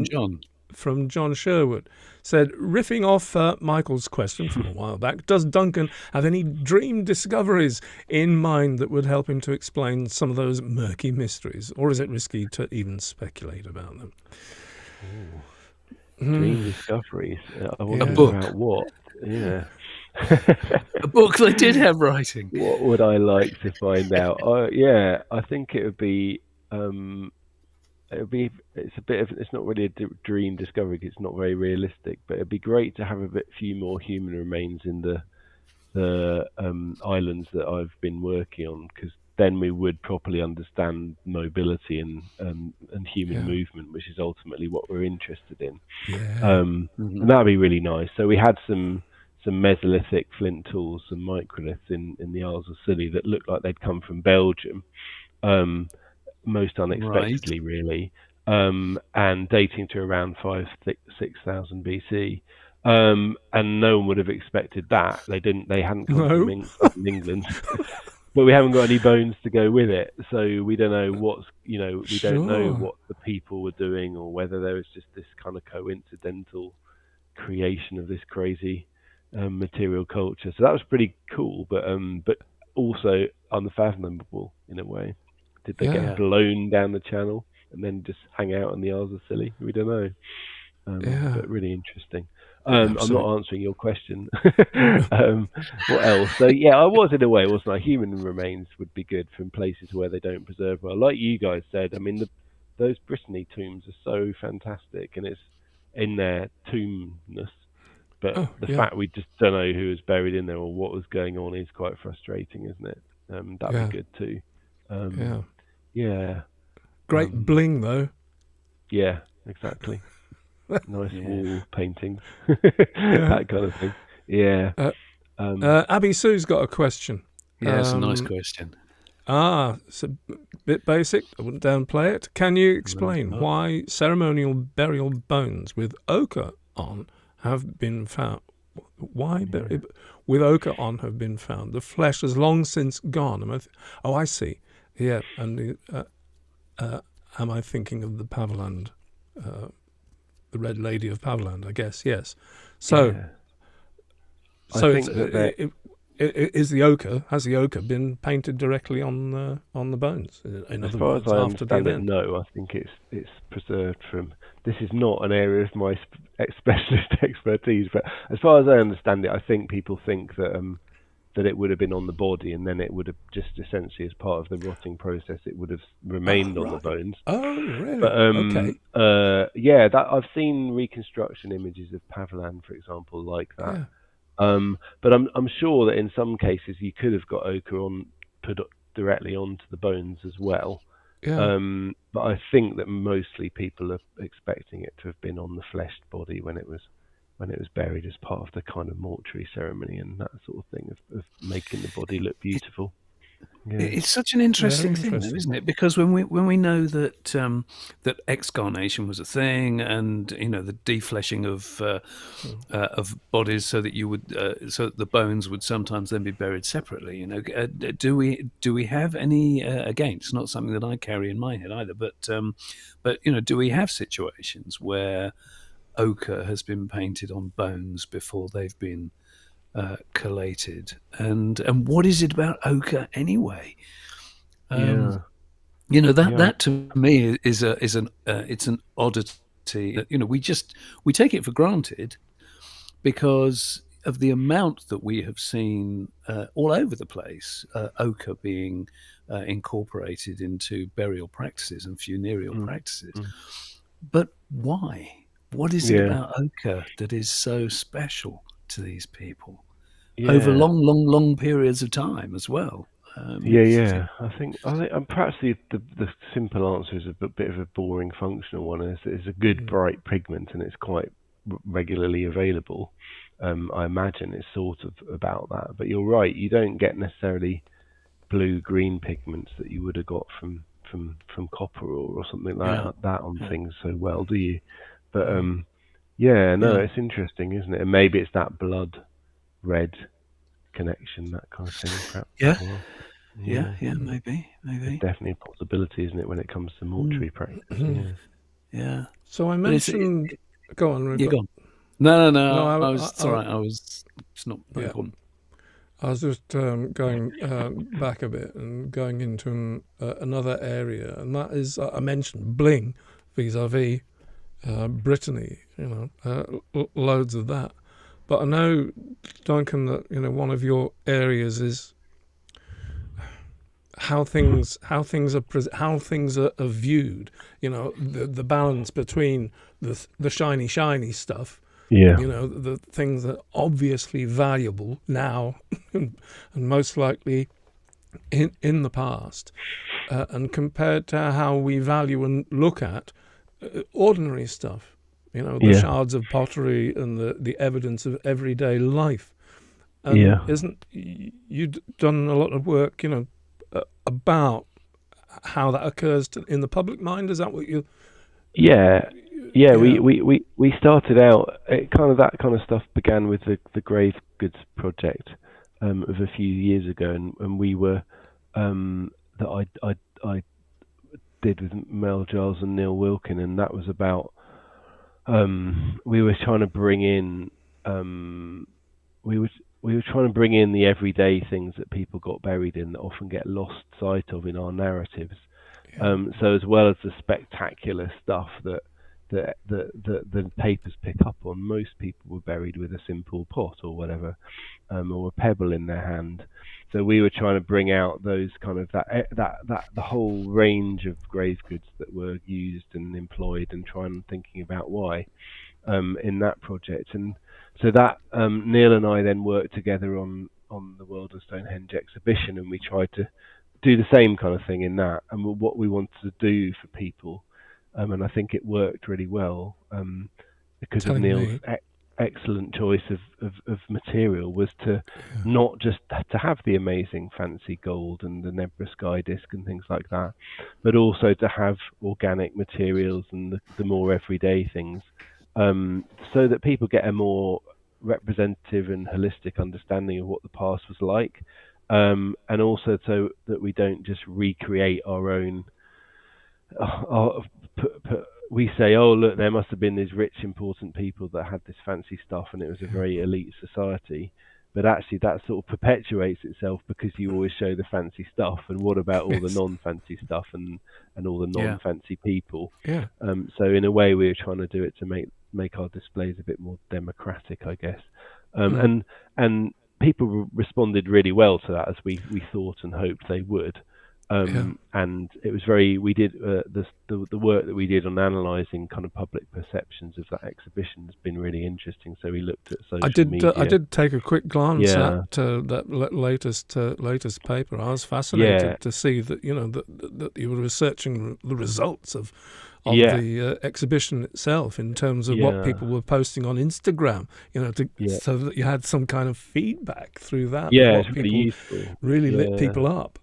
John. From John Sherwood. Said, riffing off Michael's question from a while back, does Duncan have any dream discoveries in mind that would help him to explain some of those murky mysteries, or is it risky to even speculate about them? Dream discoveries. I wonder about what? Yeah. A book they did have writing. What would I like to find out? I think it would be. It's not really a dream discovery. It's not very realistic, but it'd be great to have few more human remains in the islands that I've been working on, because then we would properly understand mobility and human movement, which is ultimately what we're interested in. And that'd be really nice. So we had some Mesolithic flint tools, some microliths in the Isles of Scilly that looked like they'd come from Belgium. Most unexpectedly, really, and dating to around 6,000 BC, and no one would have expected that. They hadn't come from England, but we haven't got any bones to go with it, so we don't know don't know what the people were doing, or whether there was just this kind of coincidental creation of this crazy material culture. So that was pretty cool, but also unfathomable in a way. Did they get blown down the channel and then just hang out in the Isles of Scilly? We don't know. But really interesting. I'm not answering your question. What else? So I was in a way, wasn't I? Human remains would be good from places where they don't preserve well. Like you guys said, I mean, those Brittany tombs are so fantastic, and it's in their tombness. But the fact we just don't know who was buried in there or what was going on is quite frustrating, isn't it? That'd be good too. Great bling, though. Yeah, exactly. Nice wall paintings, that kind of thing. Yeah. Abby Sue's got a question. Yeah, it's a nice question. It's a bit basic. I wouldn't downplay it. Can you explain why ceremonial burial bones with ochre on have been found? Why with ochre on have been found? The flesh has long since gone. I see. Yeah, and am I thinking of the Paviland, the Red Lady of Paviland? I guess yes. So, has the ochre been painted directly on the bones? As far as I understand it, no. I think it's preserved from. This is not an area of my specialist expertise, but as far as I understand it, I think people think that that it would have been on the body, and then it would have just essentially, as part of the rotting process, it would have remained on the bones. Oh, really? But, okay. Yeah, that I've seen reconstruction images of Paviland, for example, like that. Yeah. But I'm sure that in some cases you could have got ochre put directly onto the bones as well. Yeah. But I think that mostly people are expecting it to have been on the fleshed body when it was buried as part of the kind of mortuary ceremony and that sort of thing of making the body look beautiful. Yeah. It's such an interesting thing, though, isn't it? Because when we know that that excarnation was a thing, and the defleshing of bodies, so that you would so that the bones would sometimes then be buried separately. Do we have any? Again, it's not something that I carry in my head either. But do we have situations where ochre has been painted on bones before they've been collated, and what is it about ochre anyway? That to me is an oddity. We take it for granted because of the amount that we have seen all over the place, ochre being incorporated into burial practices and funereal practices. But why? What is it about ochre that is so special to these people over long periods of time as well? I think perhaps the simple answer is a bit of a boring functional one. It's a good bright pigment and it's quite regularly available. I imagine it's sort of about that. But you're right, you don't get necessarily blue-green pigments that you would have got from copper or something like that on things so well, do you? But it's interesting, isn't it? And maybe it's that blood red connection, that kind of thing, perhaps. Yeah, maybe. It's definitely a possibility, isn't it, when it comes to mortuary practice? Yeah. So I mentioned. Go on, Rick. You're gone. No. It's all right. It's not very important. I was just going back a bit and going into another area, and that is I mentioned bling vis-a-vis Brittany. Loads of that. But I know, Duncan, that one of your areas is how things are viewed. The balance between the shiny stuff. Yeah. The things that are obviously valuable now and most likely in the past, and compared to how we value and look at ordinary stuff. The shards of pottery and the evidence of everyday life. And isn't you've done a lot of work, about how that occurs in the public mind? Is that what you? Yeah. We started out. That kind of stuff began with the Grave Goods project of a few years ago, and we were that I did with Mel Giles and Neil Wilkin, and that was about. We were trying to bring in we were trying to bring in the everyday things that people got buried in that often get lost sight of in our narratives. So as well as the spectacular stuff that the papers pick up on, most people were buried with a simple pot or whatever, or a pebble in their hand. So we were trying to bring out those kind of that the whole range of grave goods that were used and employed, and thinking about why in that project. And so that Neil and I then worked together on the World of Stonehenge exhibition, and we tried to do the same kind of thing in that, and what we wanted to do for people. And I think it worked really well because of Neil's excellent choice of material was to not just to have the amazing fancy gold and the Nebra Sky Disc and things like that, but also to have organic materials and the more everyday things, so that people get a more representative and holistic understanding of what the past was like, and also so that we don't just recreate our own. We say, oh look, there must have been these rich, important people that had this fancy stuff, and it was a very elite society. But actually, that sort of perpetuates itself because you always show the fancy stuff. And what about all the non-fancy stuff and all the non-fancy people? Yeah. So in a way, we were trying to do it to make our displays a bit more democratic, I guess. And people responded really well to that, as we thought and hoped they would. And it was we did the work that we did on analysing kind of public perceptions of that exhibition has been really interesting. So we looked at social media. I did take a quick glance at that latest paper. I was fascinated to see that that you were researching the results of the exhibition itself in terms of what people were posting on Instagram. So that you had some kind of feedback through that. Yeah, it's really useful. Really lit people up.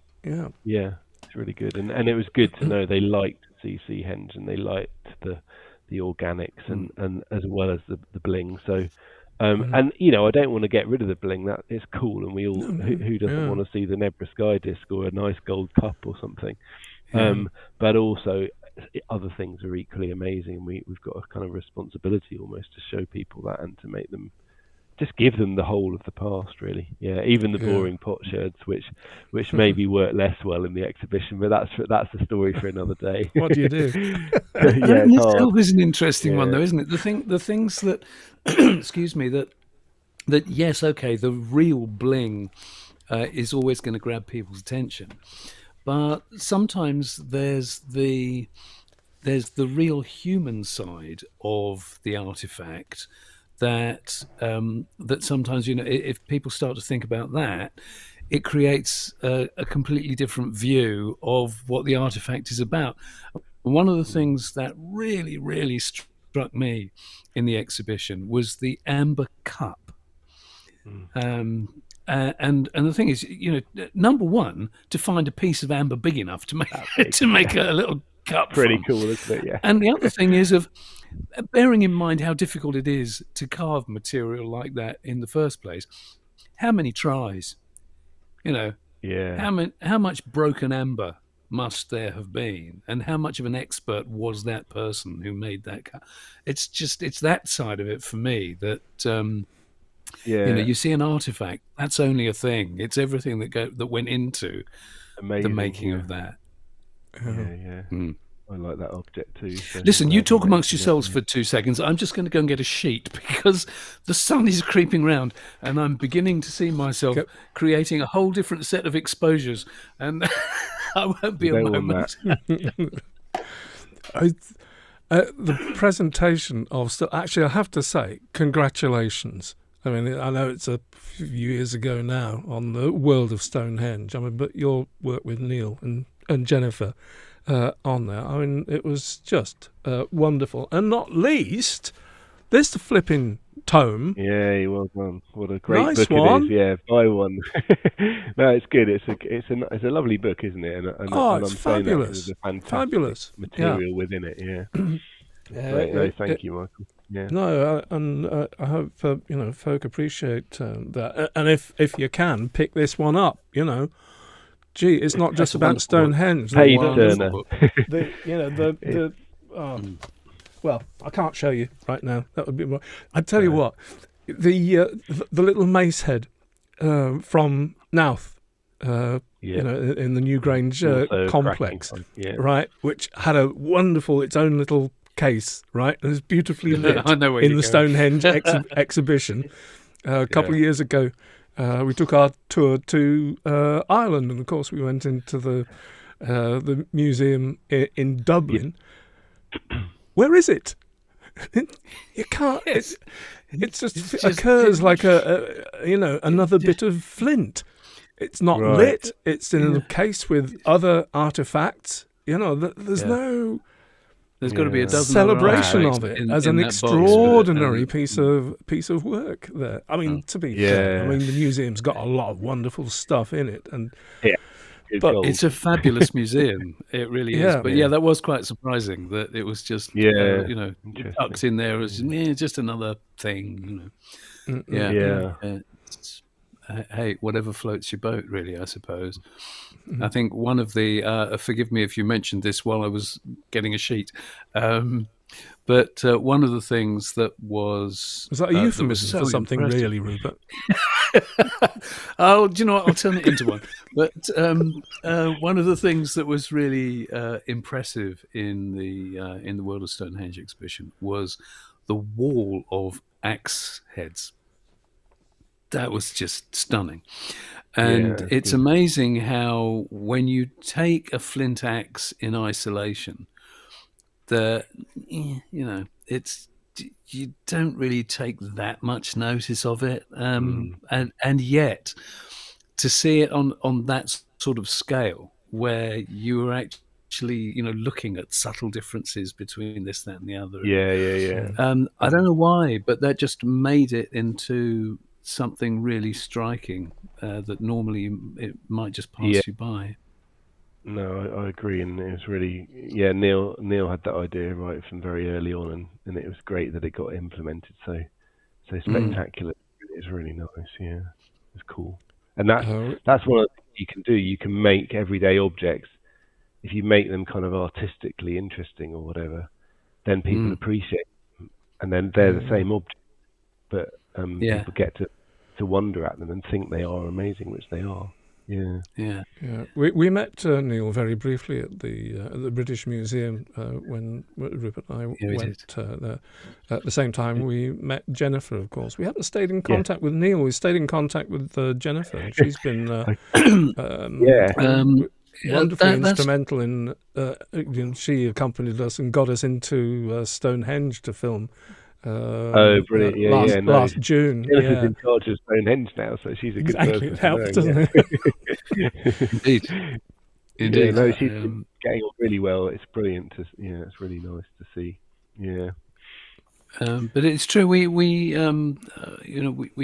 Yeah, it's really good, and it was good to know they liked CC Henge and they liked the organics and as well as the bling. So, and I don't want to get rid of the bling. That is cool, and we all who doesn't want to see the Nebra Sky Disc or a nice gold cup or something. But also other things are equally amazing, and we've got a kind of responsibility almost to show people that and to make them. Just give them the whole of the past, really. Yeah, even the boring potsherds, which maybe work less well in the exhibition, but that's a story for another day. What do you do? Itself is an interesting one, though, isn't it? The things that, excuse me, that yes, okay, the real bling is always going to grab people's attention, but sometimes there's the real human side of the artifact. That sometimes, if people start to think about that, it creates a completely different view of what the artifact is about. One of the things that really, really struck me in the exhibition was the amber cup. And the thing is, number one, to find a piece of amber big enough to make a little cup. Pretty cool, isn't it? Yeah. And the other thing is bearing in mind how difficult it is to carve material like that in the first place. How many tries? How much broken amber must there have been, and how much of an expert was that person who made that cut? It's that side of it for me that you see an artifact, that's only a thing. It's everything that went into the making of that. I like that object too. So listen, you talk amongst yourselves for 2 seconds. I'm just going to go and get a sheet because the sun is creeping round and I'm beginning to see myself creating a whole different set of exposures, and I won't be a moment. The presentation of actually, I have to say, congratulations. I mean, I know it's a few years ago now on the World of Stonehenge. But your work with Neil and Jennifer. On there. I mean, it was just wonderful. And not least, this flipping tome. Yeah, well done. What a great book one. It is. Yeah, buy one. No, it's good. It's a lovely book, isn't it? And it's fabulous. There's a fantastic fabulous material within it. Yeah. Great. No, thank you, Michael. Yeah. No, and I hope folk appreciate that. And if you can pick this one up, Gee, it's not just about Stonehenge. Hey, Turner. Well, I can't show you right now. That would be more. I tell you what, the little mace head from Knowth, in the Newgrange complex, right, which had a wonderful its own little case, right, and it's beautifully lit in the Stonehenge exhibition a couple of years ago. We took our tour to Ireland, and of course we went into the museum in Dublin. Where is it? You can't. It just occurs like another bit of flint. It's not lit. It's in a case with other artifacts. There's no There's got to be a dozen celebration of it as an extraordinary piece of work there. I mean, to be fair, I mean, the museum's got a lot of wonderful stuff in it, and but it's a fabulous museum. It really is. But that was quite surprising that it was just tucked in there as just another thing. Hey, whatever floats your boat, really, I suppose. I think one of the forgive me if you mentioned this while I was getting a sheet, but one of the things that was that a euphemism for something really, Rupert? Oh, do you know what? I'll turn it into one. But one of the things that was really impressive in the World of Stonehenge exhibition was the wall of axe heads. That was just stunning. And it's amazing how when you take a flint axe in isolation, it's you don't really take that much notice of it, and yet to see it on that sort of scale where you are actually looking at subtle differences between this, that, and the other. I don't know why, but that just made it into something really striking that normally it might just pass you by. No, I agree, and it was really Neil had that idea right from very early on, and it was great that it got implemented so spectacular. It's really nice. It's cool, and that's one of the things you can do. You can make everyday objects, if you make them kind of artistically interesting or whatever, then people appreciate them, and then they're the same object, but people get to wonder at them and think they are amazing, which they are. We met Neil very briefly at the British Museum when Rupert and I went there. At the same time, we met Jennifer, of course. We haven't stayed in contact with Neil. We stayed in contact with Jennifer. And she's been wonderfully instrumental in. She accompanied us and got us into Stonehenge to film. Brilliant! Last June. Jennifer's in charge of Stonehenge now, so she's a good person. It helps, doesn't it? Indeed. She's getting on really well. It's brilliant. It's really nice to see. But it's true. We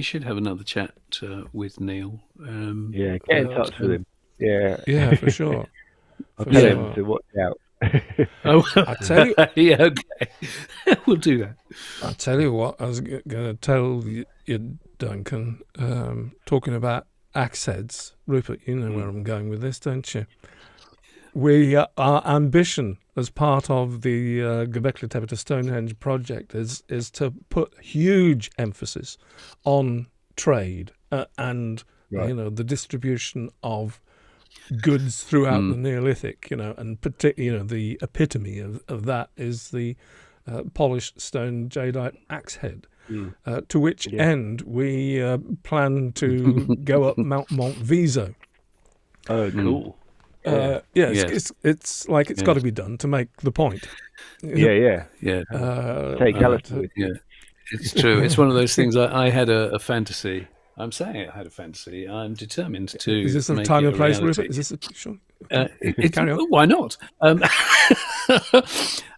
should have another chat with Neil. Get in touch with him. Yeah, for sure. I'll tell him to watch out. I tell you, okay, we'll do that. I'll tell you what I was going to tell you, Duncan. Talking about axe heads, Rupert, you know where I'm going with this, don't you? Our ambition as part of the Göbekli Tepe Stonehenge project is to put huge emphasis on trade and the distribution of goods throughout the Neolithic, and the epitome of that is the polished stone jadeite axe head. To which end we plan to go up Mount Viso. Oh, cool! It's like it's got to be done to make the point. Take altitude. It's true. It's one of those things. I had a fantasy. I'm saying I had a fantasy. I'm determined to. Is this a time and place, Rupert? Is this sure? Carry on. Why not?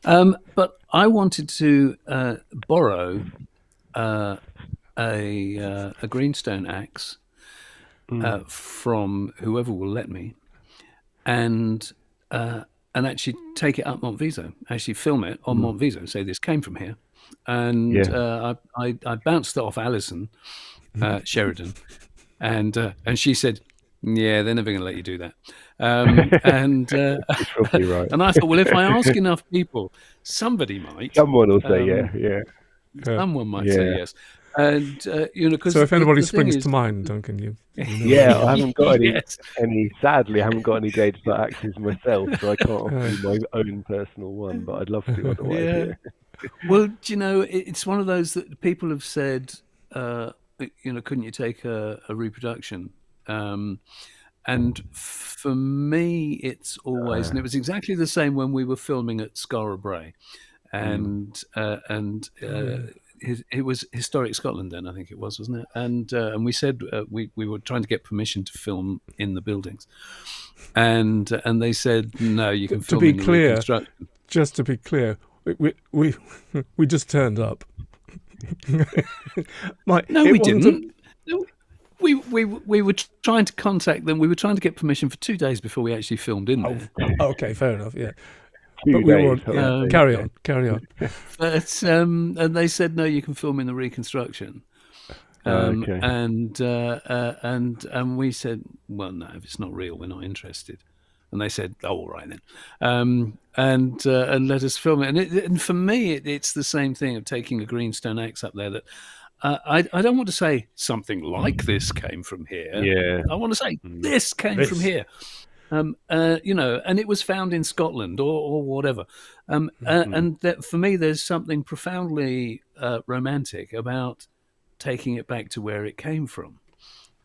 But I wanted to borrow a greenstone axe from whoever will let me, and actually take it up Mont Viso. Actually, film it on Mont Viso. Say this came from here, and I bounced it off Alison Sheridan, and she said, "Yeah, they're never going to let you do that." And probably right. And I thought, well, if I ask enough people, somebody might. Someone will say, yeah. Someone might say yes. And so if anybody springs to mind, Duncan, you I haven't got any. Sadly, I haven't got any jadeite axes myself, so I can't offer you my own personal one. But I'd love to otherwise. Well, it's one of those that people have said. Couldn't you take a reproduction? And for me, it's always, and it was exactly the same when we were filming at Skara Brae, and it was Historic Scotland then, I think it was, wasn't it? And we said we were trying to get permission to film in the buildings, and they said no, you can film in the reconstruction. just to be clear, we just turned up. No, we didn't. We were trying to contact them. We were trying to get permission for 2 days before we actually filmed in there. Okay, fair enough. Yeah, But we were. Carry on. But and they said no, you can film in the reconstruction. Okay. And we said, well, no, if it's not real, we're not interested. And they said, oh, all right then, and let us film it. And for me, it's the same thing of taking a greenstone axe up there. That I don't want to say something like this came from here. Yeah. I want to say this came from here. And it was found in Scotland or whatever. And that for me, there's something profoundly romantic about taking it back to where it came from.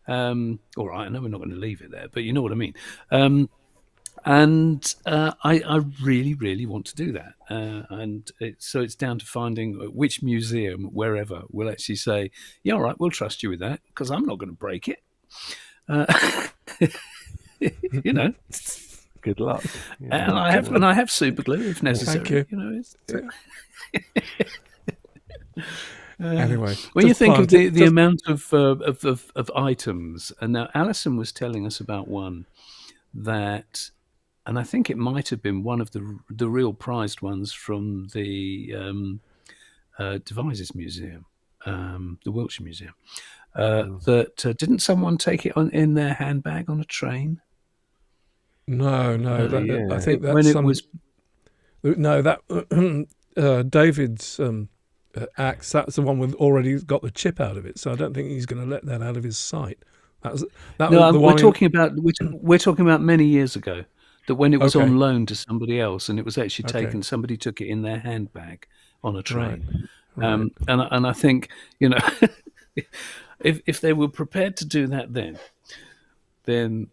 All right, I know we're not going to leave it there, but you know what I mean. I really, really want to do that. So it's down to finding which museum, wherever, will actually say, yeah, all right, we'll trust you with that, because I'm not going to break it. Good luck. Yeah. And I have super glue if necessary. Thank you. Anyway, when you think of the amount of items, and now Alison was telling us about one that, and I think it might have been one of the real prized ones from the Devizes Museum, the Wiltshire Museum. That didn't someone take it in their handbag on a train? No. I think that's when it was. No, that David's axe. That's the one with already got the chip out of it. So I don't think he's going to let that out of his sight. We're talking about many years ago. That when it was on loan to somebody else, and it was actually taken, somebody took it in their handbag on a train. Right. And I think, if they were prepared to do that then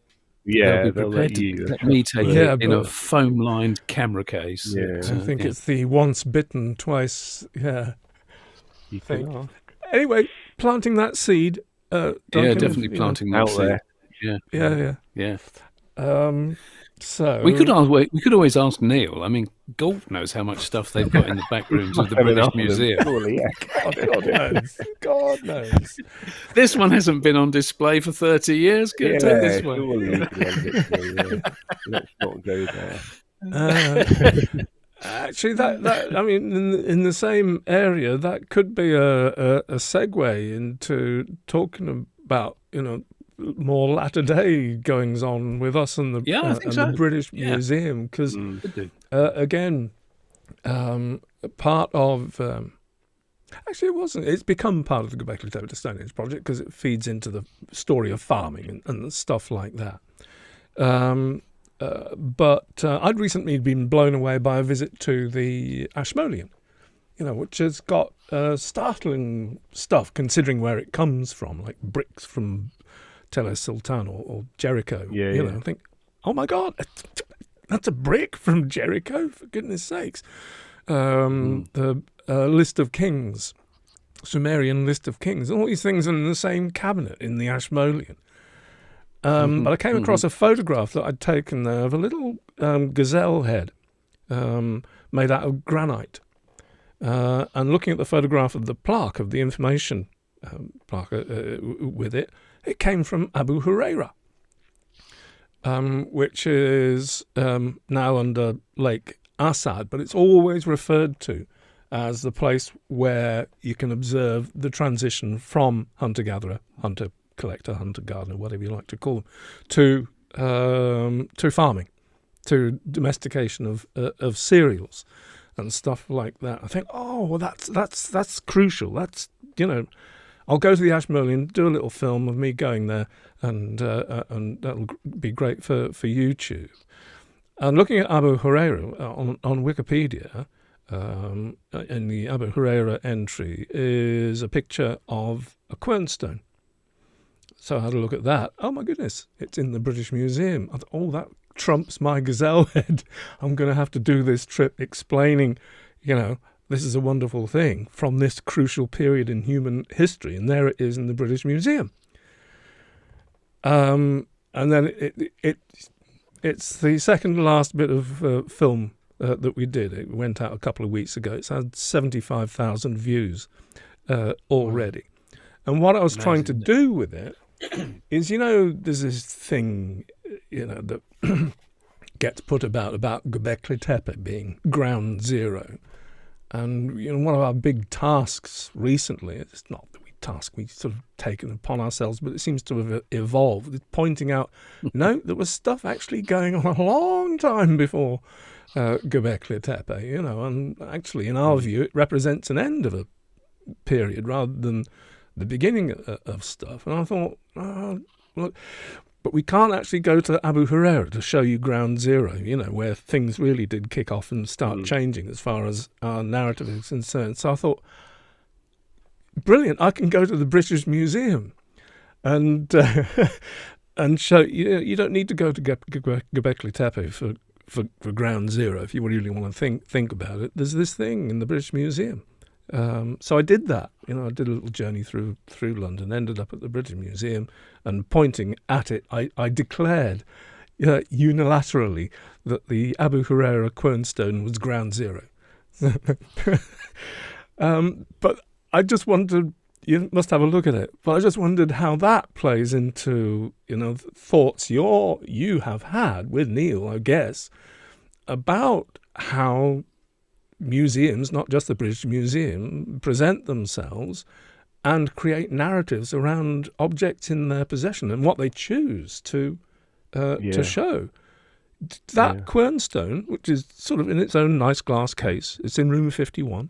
they'll be prepared to let me take it in a foam-lined camera case. Yeah. I think it's the once bitten, twice. Yeah. You can ask. Anyway, planting that seed. Duncan, definitely planting that seed. There. Yeah. So we could always ask Neil. I mean, Galt knows how much stuff they've got in the back rooms of the British Museum. Surely, yeah. God knows. This one hasn't been on display for 30 years. Take this one. Surely let's not go there. Actually, that I mean, in the same area, that could be a segue into talking about more latter day goings on with us and the the British Museum, because again, part of actually it wasn't. It's become part of the Göbekli Tepe to Stonehenge project because it feeds into the story of farming and stuff like that. But I'd recently been blown away by a visit to the Ashmolean, which has got startling stuff considering where it comes from, like bricks from Tel Es Sultan or Jericho. I think, oh my God, that's a brick from Jericho, for goodness sakes. The list of kings, Sumerian list of kings, all these things are in the same cabinet in the Ashmolean. But I came across a photograph that I'd taken there of a little gazelle head made out of granite. And looking at the photograph of the plaque, of the information plaque with it, it came from Abu Huraira, which is now under Lake Assad, but it's always referred to as the place where you can observe the transition from hunter-gatherer, hunter-collector, hunter-gardener, whatever you like to call them, to farming, to domestication of cereals and stuff like that. I think, that's crucial. That's, I'll go to the Ashmolean, do a little film of me going there, and that'll be great for YouTube. And looking at Abu Huraira on Wikipedia, in the Abu Huraira entry is a picture of a quernstone. So I had a look at that. Oh my goodness, it's in the British Museum. I thought, that trumps my gazelle head. I'm going to have to do this trip explaining, this is a wonderful thing from this crucial period in human history. And there it is in the British Museum. And then it's the second last bit of film that we did. It went out a couple of weeks ago. It's had 75,000 views already. And what I was trying to do with it is, there's this thing, that gets put about Göbekli Tepe being ground zero. And, one of our big tasks recently, it's not that we've sort of taken upon ourselves, but it seems to have evolved, is pointing out, no, there was stuff actually going on a long time before Göbekli Tepe, and actually, in our view, it represents an end of a period rather than the beginning of stuff. And I thought, look, but we can't actually go to Abu Huraira to show you ground zero, where things really did kick off and start changing as far as our narrative is concerned. So I thought, brilliant, I can go to the British Museum and show you don't need to go to Göbekli Tepe for ground zero if you really want to think about it. There's this thing in the British Museum. So I did that. I did a little journey through London, ended up at the British Museum, and pointing at it, I declared unilaterally that the Abu Huraira quernstone was ground zero. But I just wondered, you must have a look at it, but I just wondered how that plays into, thoughts you have had with Neil, I guess, about how museums, not just the British Museum, present themselves and create narratives around objects in their possession and what they choose to show. That quernstone, which is sort of in its own nice glass case, it's in room 51,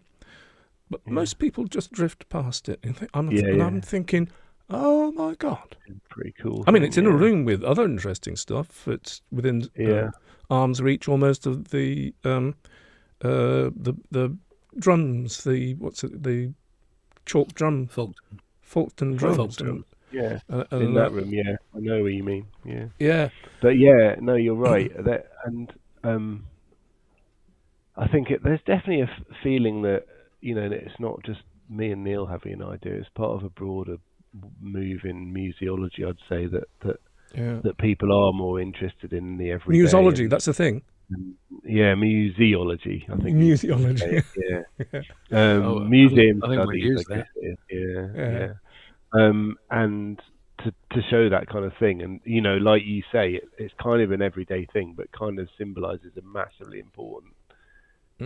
but most people just drift past it. And I'm thinking, oh my God. Pretty cool. I mean, it's in a room with other interesting stuff. It's within arm's reach almost of the drums, the chalk drum, Folkestone drums. In that room, I know what you mean. Yeah. But no, you're right. I think there's definitely a feeling that it's not just me and Neil having an idea. It's part of a broader move in museology. I'd say that people are more interested in the everyday. Museology, that's the thing. Museology. I think museology. Museum I think studies. I guess it is. And to show that kind of thing, and like you say, it's kind of an everyday thing, but kind of symbolises a massively important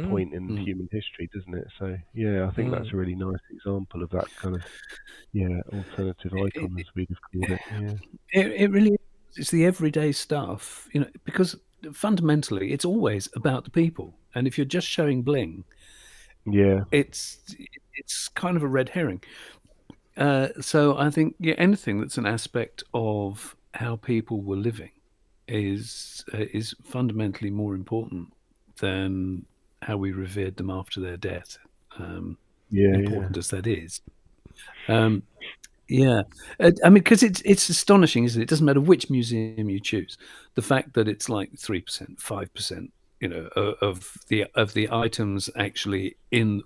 point in human history, doesn't it? So I think that's a really nice example of that kind of alternative icon, as we'd have called it. It really is. It's the everyday stuff, because fundamentally it's always about the people, and if you're just showing bling, it's kind of a red herring. So I think anything that's an aspect of how people were living is fundamentally more important than how we revered them after their death. Important as that is. I mean, because it's astonishing, isn't it? It doesn't matter which museum you choose. The fact that it's like 3%, 5%, of the items actually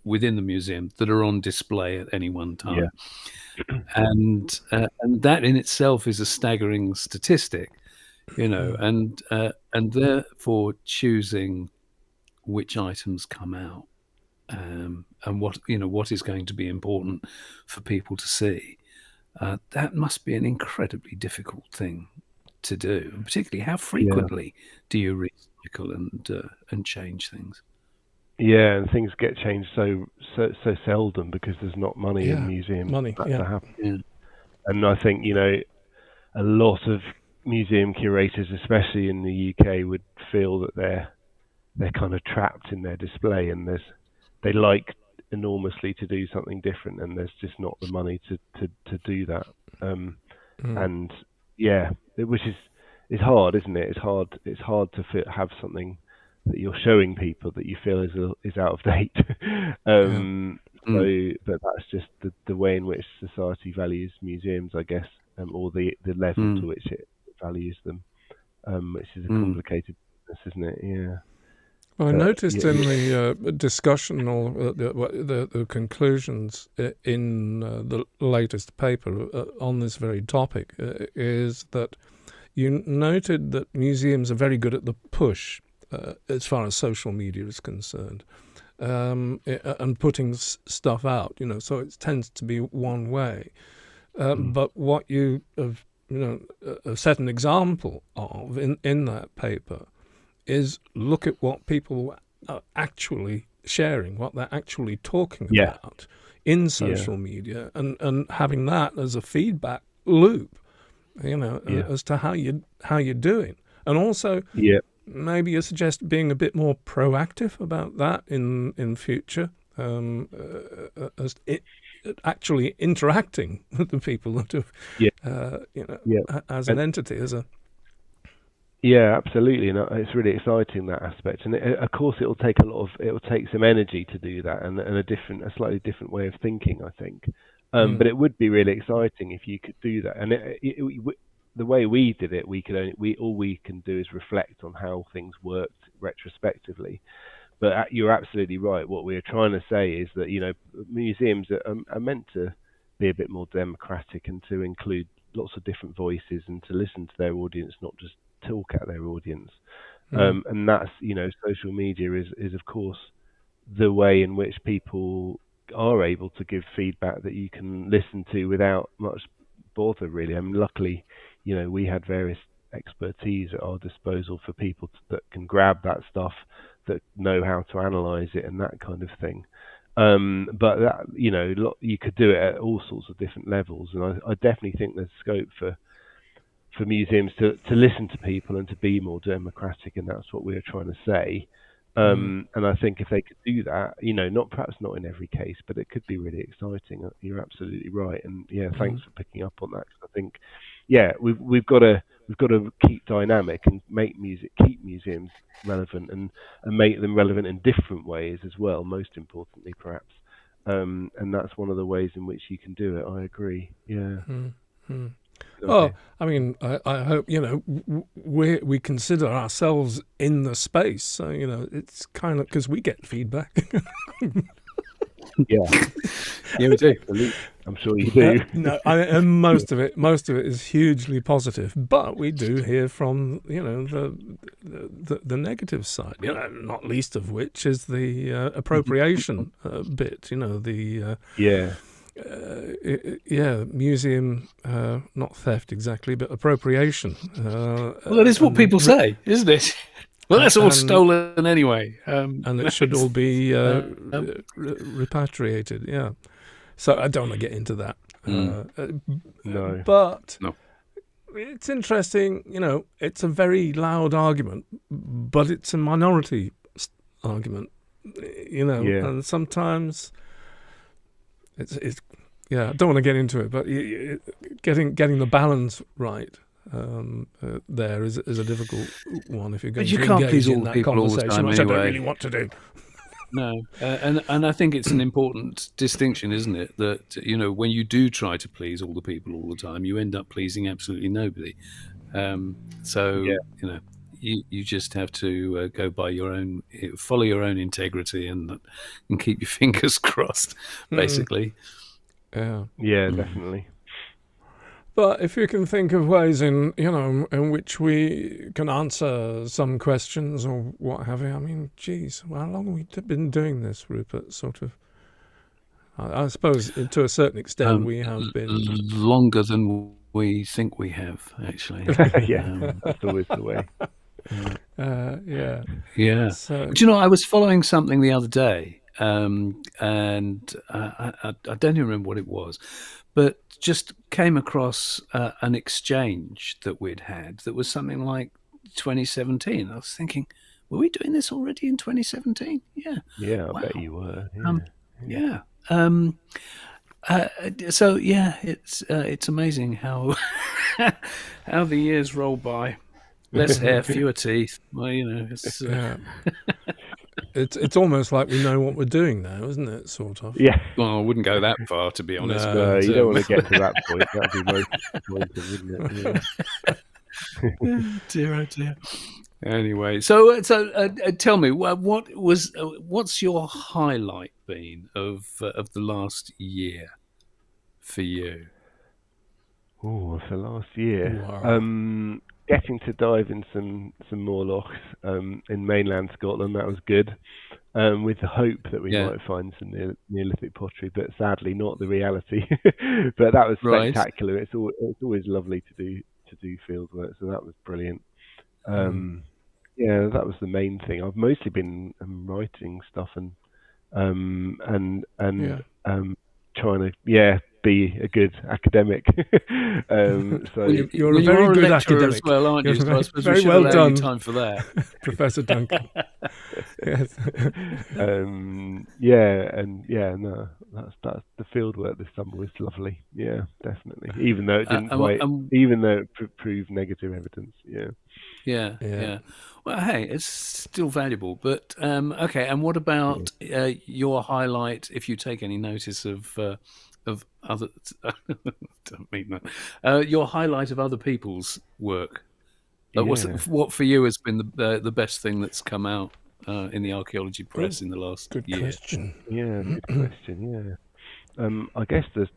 within the museum that are on display at any one time, and that in itself is a staggering statistic, and therefore choosing which items come out, and what is going to be important for people to see. That must be an incredibly difficult thing to do, and particularly how frequently do you recycle and change things? Yeah, and things get changed so seldom because there's not money in museums to happen. Yeah. And I think a lot of museum curators, especially in the UK, would feel that they're kind of trapped in their display, and they like enormously to do something different, and there's just not the money to do that. And which is hard, isn't it? It's hard to have something that you're showing people that you feel is out of date. But that's just the way in which society values museums, I guess, or the level to which it values them, which is a complicated business, isn't it? Yeah. Well, I noticed in the discussion or the conclusions in the latest paper on this very topic is that you noted that museums are very good at the push as far as social media is concerned, and putting stuff out. So it tends to be one way. But what you have, set an example of in that paper is look at what people are actually sharing, what they're actually talking about in social media, and having that as a feedback loop, as to how you're doing, and also maybe you suggest being a bit more proactive about that in future, as actually interacting with the people that have, as an entity, as a. Yeah, absolutely, and it's really exciting, that aspect. And of course, it will take some energy to do that, and a slightly different way of thinking, I think. But it would be really exciting if you could do that. And the way we did it, all we can do is reflect on how things worked retrospectively. But you're absolutely right. What we're trying to say is that museums are meant to be a bit more democratic and to include lots of different voices and to listen to their audience, not just talk at their audience. And that's social media is of course the way in which people are able to give feedback that you can listen to without much bother, really. I mean, luckily, we had various expertise at our disposal for people that can grab that stuff, that know how to analyze it and that kind of thing. But that, you could do it at all sorts of different levels, and I definitely think there's scope for museums to listen to people and to be more democratic, and that's what we're trying to say. And I think if they could do that, perhaps not in every case, but it could be really exciting. You're absolutely right, and thanks for picking up on that. 'Cause I think, we've got to keep dynamic and keep museums relevant, and make them relevant in different ways as well. Most importantly, perhaps, and that's one of the ways in which you can do it. I agree. Yeah. Okay. Well, I mean, I hope we consider ourselves in the space. So it's kind of because we get feedback. Yeah, we do. I'm sure you do. And most of it is hugely positive. But we do hear from the negative side. Not least of which is the appropriation bit. Museum, not theft exactly, but appropriation. Well, that is what people say, isn't it? Well, that's all stolen anyway. And it should all be repatriated, So I don't want to get into that. No. But it's interesting, it's a very loud argument, but it's a minority argument, and sometimes it's I don't want to get into it, but getting the balance right there is a difficult one if you're going to engage in that conversation, which I don't really want to do. No, and I think it's an important distinction, isn't it? That when you do try to please all the people all the time, you end up pleasing absolutely nobody. You just have to go by follow your own integrity and keep your fingers crossed, basically. Yeah, definitely. But if you can think of ways in which we can answer some questions or what have you, I mean, geez, how long have we been doing this, Rupert? Sort of. I suppose to a certain extent we have been longer than we think we have, actually. That's always the way. So, but I was following something the other day, and I don't even remember what it was, but just came across an exchange that we'd had that was something like 2017. I was thinking, were we doing this already in 2017? Yeah. Yeah, I bet you were. It's amazing how how the years roll by. Less hair, fewer teeth. Well, it's almost like we know what we're doing now, isn't it? Sort of. Yeah. Well, I wouldn't go that far, to be honest. No, you don't want to get to that point. That'd be most disappointing, wouldn't it? Dear, oh dear. Anyway, so tell me, what's your highlight been of the last year for you? Oh, for last year. Wow. getting to dive in some more lochs in mainland Scotland, that was good. With the hope that we might find some Neolithic pottery, but sadly not the reality. But that was spectacular. It's always lovely to do field work, so that was brilliant. Yeah, that was the main thing. I've mostly been writing stuff and trying to be a good academic. So you're a very good academic as well, aren't you? So very well done. Time for that, Professor Duncan. Yes. No, that's the field work this summer was lovely. Yeah, definitely. Even though it didn't even though it proved negative evidence. Yeah. Well, hey, it's still valuable. But okay. And what about your highlight? If you take any notice of other, don't mean that. Your highlight of other people's work. What for you has been the best thing that's come out in the archaeology press in the last year? Question. Yeah, good question. Yeah. I guess the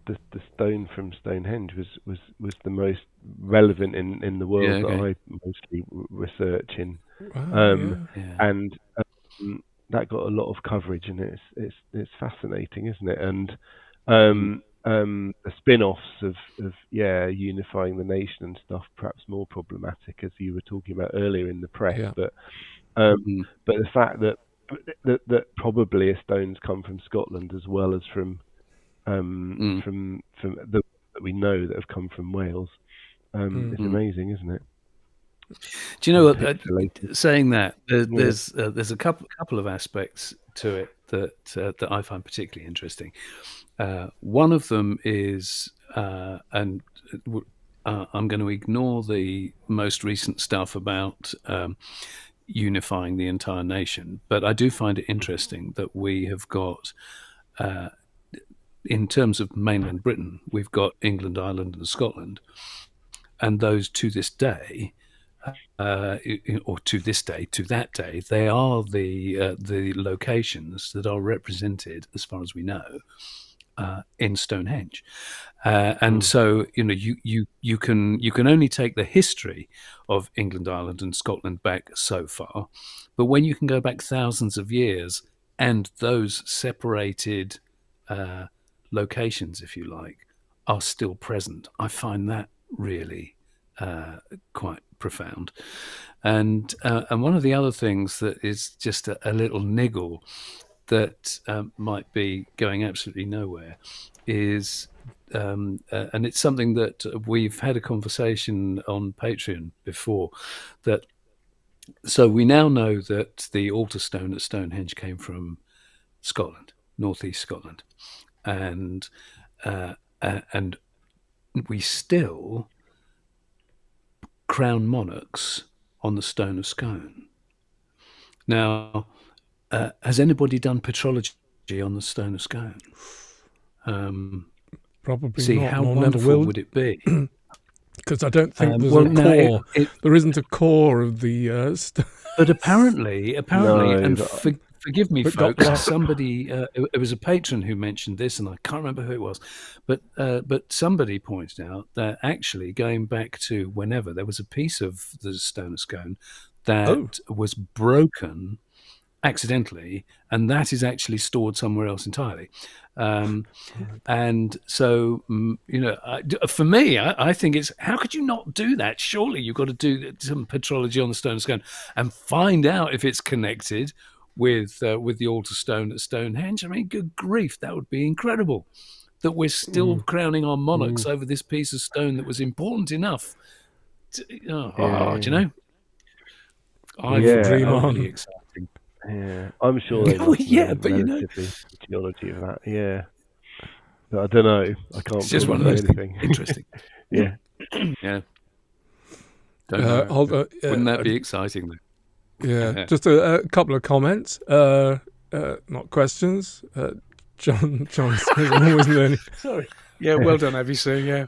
stone from Stonehenge was the most relevant in the world that I mostly research in, and that got a lot of coverage, and it's fascinating, isn't it? And the spin-offs of unifying the nation and stuff, perhaps more problematic, as you were talking about earlier in the press. But the fact that probably a stones come from Scotland as well as from that we know that have come from Wales is amazing, isn't it? Do you know what? Saying that, there's a couple of aspects to it that I find particularly interesting. One of them is, and I'm going to ignore the most recent stuff about unifying the entire nation, but I do find it interesting that we have got, in terms of mainland Britain, we've got England, Ireland, and Scotland, and those to this day, or to that day, they are the locations that are represented, as far as we know, in Stonehenge. And so, you can only take the history of England, Ireland, and Scotland back so far, but when you can go back thousands of years and those separated locations, if you like, are still present, I find that really quite profound. And one of the other things that is just a little niggle that might be going absolutely nowhere is, and it's something that we've had a conversation on Patreon before, so we now know that the altar stone at Stonehenge came from Scotland, northeast Scotland, and we still crown monarchs on the Stone of Scone. Now, has anybody done petrology on the Stone of Scone? Probably not. How wonderful would it be? Because I don't think there's a core. There isn't a core of the stone. But apparently, and forgive me, folks, somebody, it was a patron who mentioned this, and I can't remember who it was, but somebody pointed out that actually going back to whenever, there was a piece of the Stone of Scone that was broken accidentally, and that is actually stored somewhere else entirely. And so, for me, I think it's, how could you not do that? Surely you've got to do some petrology on the Stone of Scone and find out if it's connected with the altar stone at Stonehenge. I mean, good grief, that would be incredible. That we're still crowning our monarchs over this piece of stone that was important enough. Do you know? Dream on. Really exciting. Yeah, I'm sure they must geology of that. Yeah, but I don't know. I can't. It's just one of those things. Interesting. Yeah. Yeah. Don't know. Wouldn't that be exciting though? Yeah. Just a couple of comments, not questions. John says, I'm always learning. Sorry. Yeah, well done, Abby. Yeah.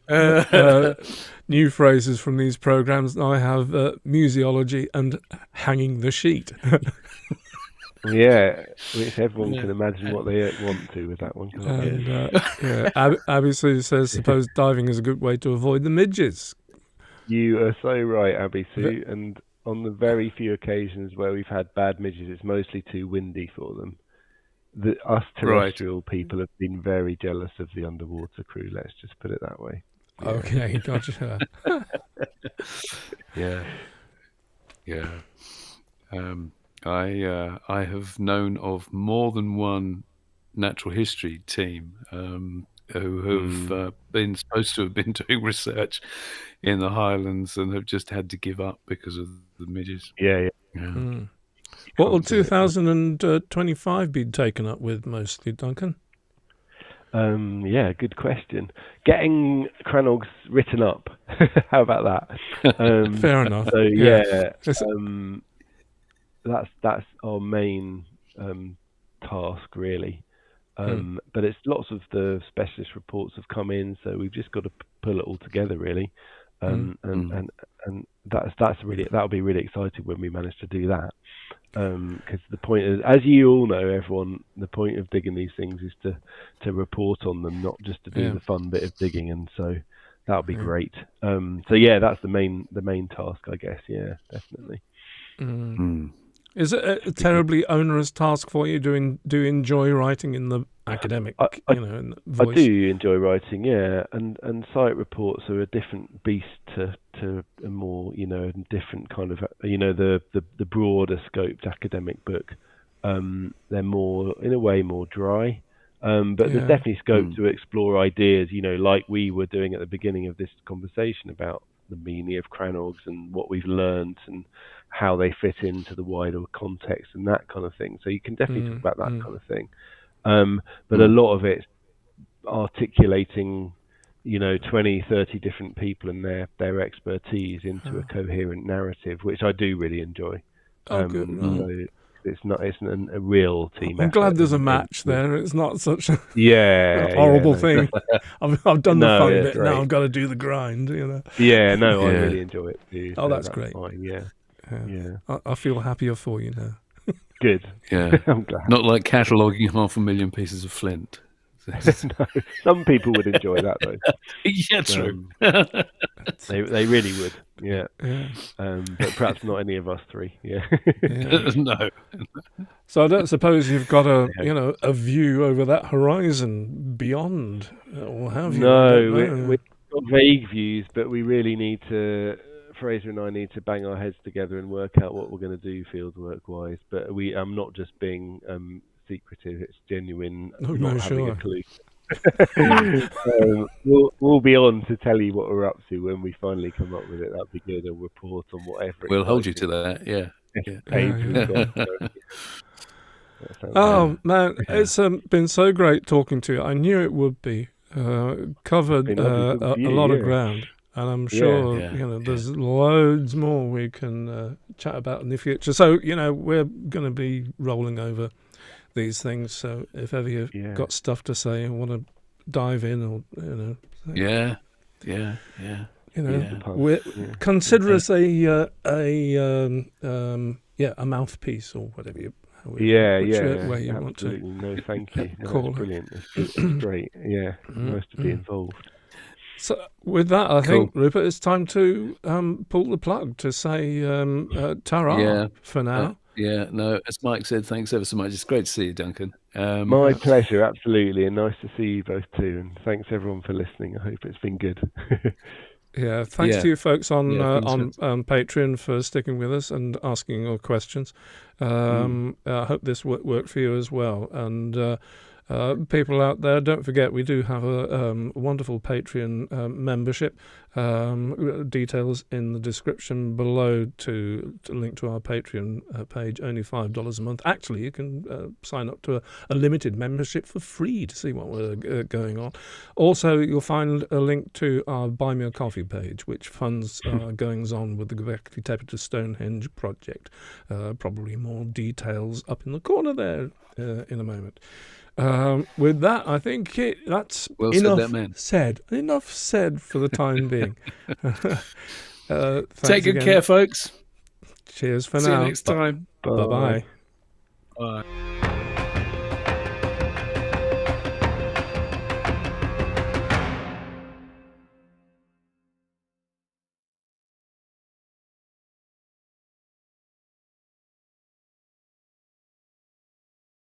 New phrases from these programs. I have museology and hanging the sheet. Yeah, which everyone can imagine what they want to with that one. And, Abby says, suppose diving is a good way to avoid the midges. You are so right, Abby Sue. And on the very few occasions where we've had bad midges, it's mostly too windy for them. Us terrestrial people have been very jealous of the underwater crew. Let's just put it that way. Yeah. Okay, gotcha. Yeah. I have known of more than one natural history team who have been supposed to have been doing research in the Highlands and have just had to give up because of the midges. Yeah. What will 2025 be taken up with mostly, Duncan? Yeah, good question. Getting Cranogs written up. How about that? Fair enough. So yeah, that's our main task really. But it's lots of the specialist reports have come in, so we've just got to pull it all together really. And that'll be really exciting when we manage to do that. Because the point is, as you all know, everyone, the point of digging these things is to report on them, not just to do the fun bit of digging, and so that'll be great. So yeah, that's the main task, I guess. Yeah, definitely. Is it a terribly onerous task for you? Do you enjoy writing in the academic, in the voice? I do enjoy writing, yeah, and site reports are a different beast to a more, different kind of, the broader scoped academic book. They're more, in a way, more dry. But there's definitely scope to explore ideas, like we were doing at the beginning of this conversation about the meaning of Cranogs and what we've learned and how they fit into the wider context and that kind of thing. So you can definitely talk about that kind of thing. But a lot of it articulating, 20, 30 different people and their expertise into a coherent narrative, which I do really enjoy. So it's a real team. I'm glad there's a match there. It's not such a horrible thing. I've done the fun bit. Great. Now I've got to do the grind. Yeah, no, I really enjoy it too. Oh, that's great. Fine. Yeah. I feel happier for you now. Good. Yeah. I'm glad. Not like cataloguing 500,000 pieces of flint. No, some people would enjoy that though. Yeah, true. They really would. Yeah. But perhaps not any of us three. Yeah. No. So I don't suppose you've got a view over that horizon beyond, or have you? No, we've got vague views, but we really need to. Fraser and I need to bang our heads together and work out what we're going to do fieldwork wise. But I'm not just being secretive; it's genuine. Not having a clue. We'll be on to tell you what we're up to when we finally come up with it. That'd be good. A report on whatever. We'll hold you to that. Oh man, it's been so great talking to you. I knew it would be. Covered a lot of ground. And I'm sure, there's loads more we can chat about in the future. So, we're going to be rolling over these things. So if ever you've got stuff to say and want to dive in or, consider us a mouthpiece or whatever you where you want to. No, thank you. That's brilliant. It's great. Yeah, nice to be involved. So with that, I think, Rupert, it's time to pull the plug to say ta-ra for now. No, as Mike said, thanks ever so much. It's great to see you, Duncan. My pleasure, absolutely, and nice to see you both too. And thanks everyone for listening. I hope it's been good. Thanks to you folks on Patreon for sticking with us and asking your questions. I hope this worked for you as well. And people out there, don't forget we do have a wonderful Patreon membership. Details in the description below to link to our Patreon page. Only $5 a month. Actually, you can sign up to a limited membership for free to see what we're going on. Also, you'll find a link to our Buy Me a Coffee page, which funds goings on with the Göbekli Tepe to Stonehenge project. Probably more details up in the corner there in a moment. With that, I think that's enough said. Enough said for the time being. Take good care, folks. Cheers for now. See you next time. Bye-bye. Bye.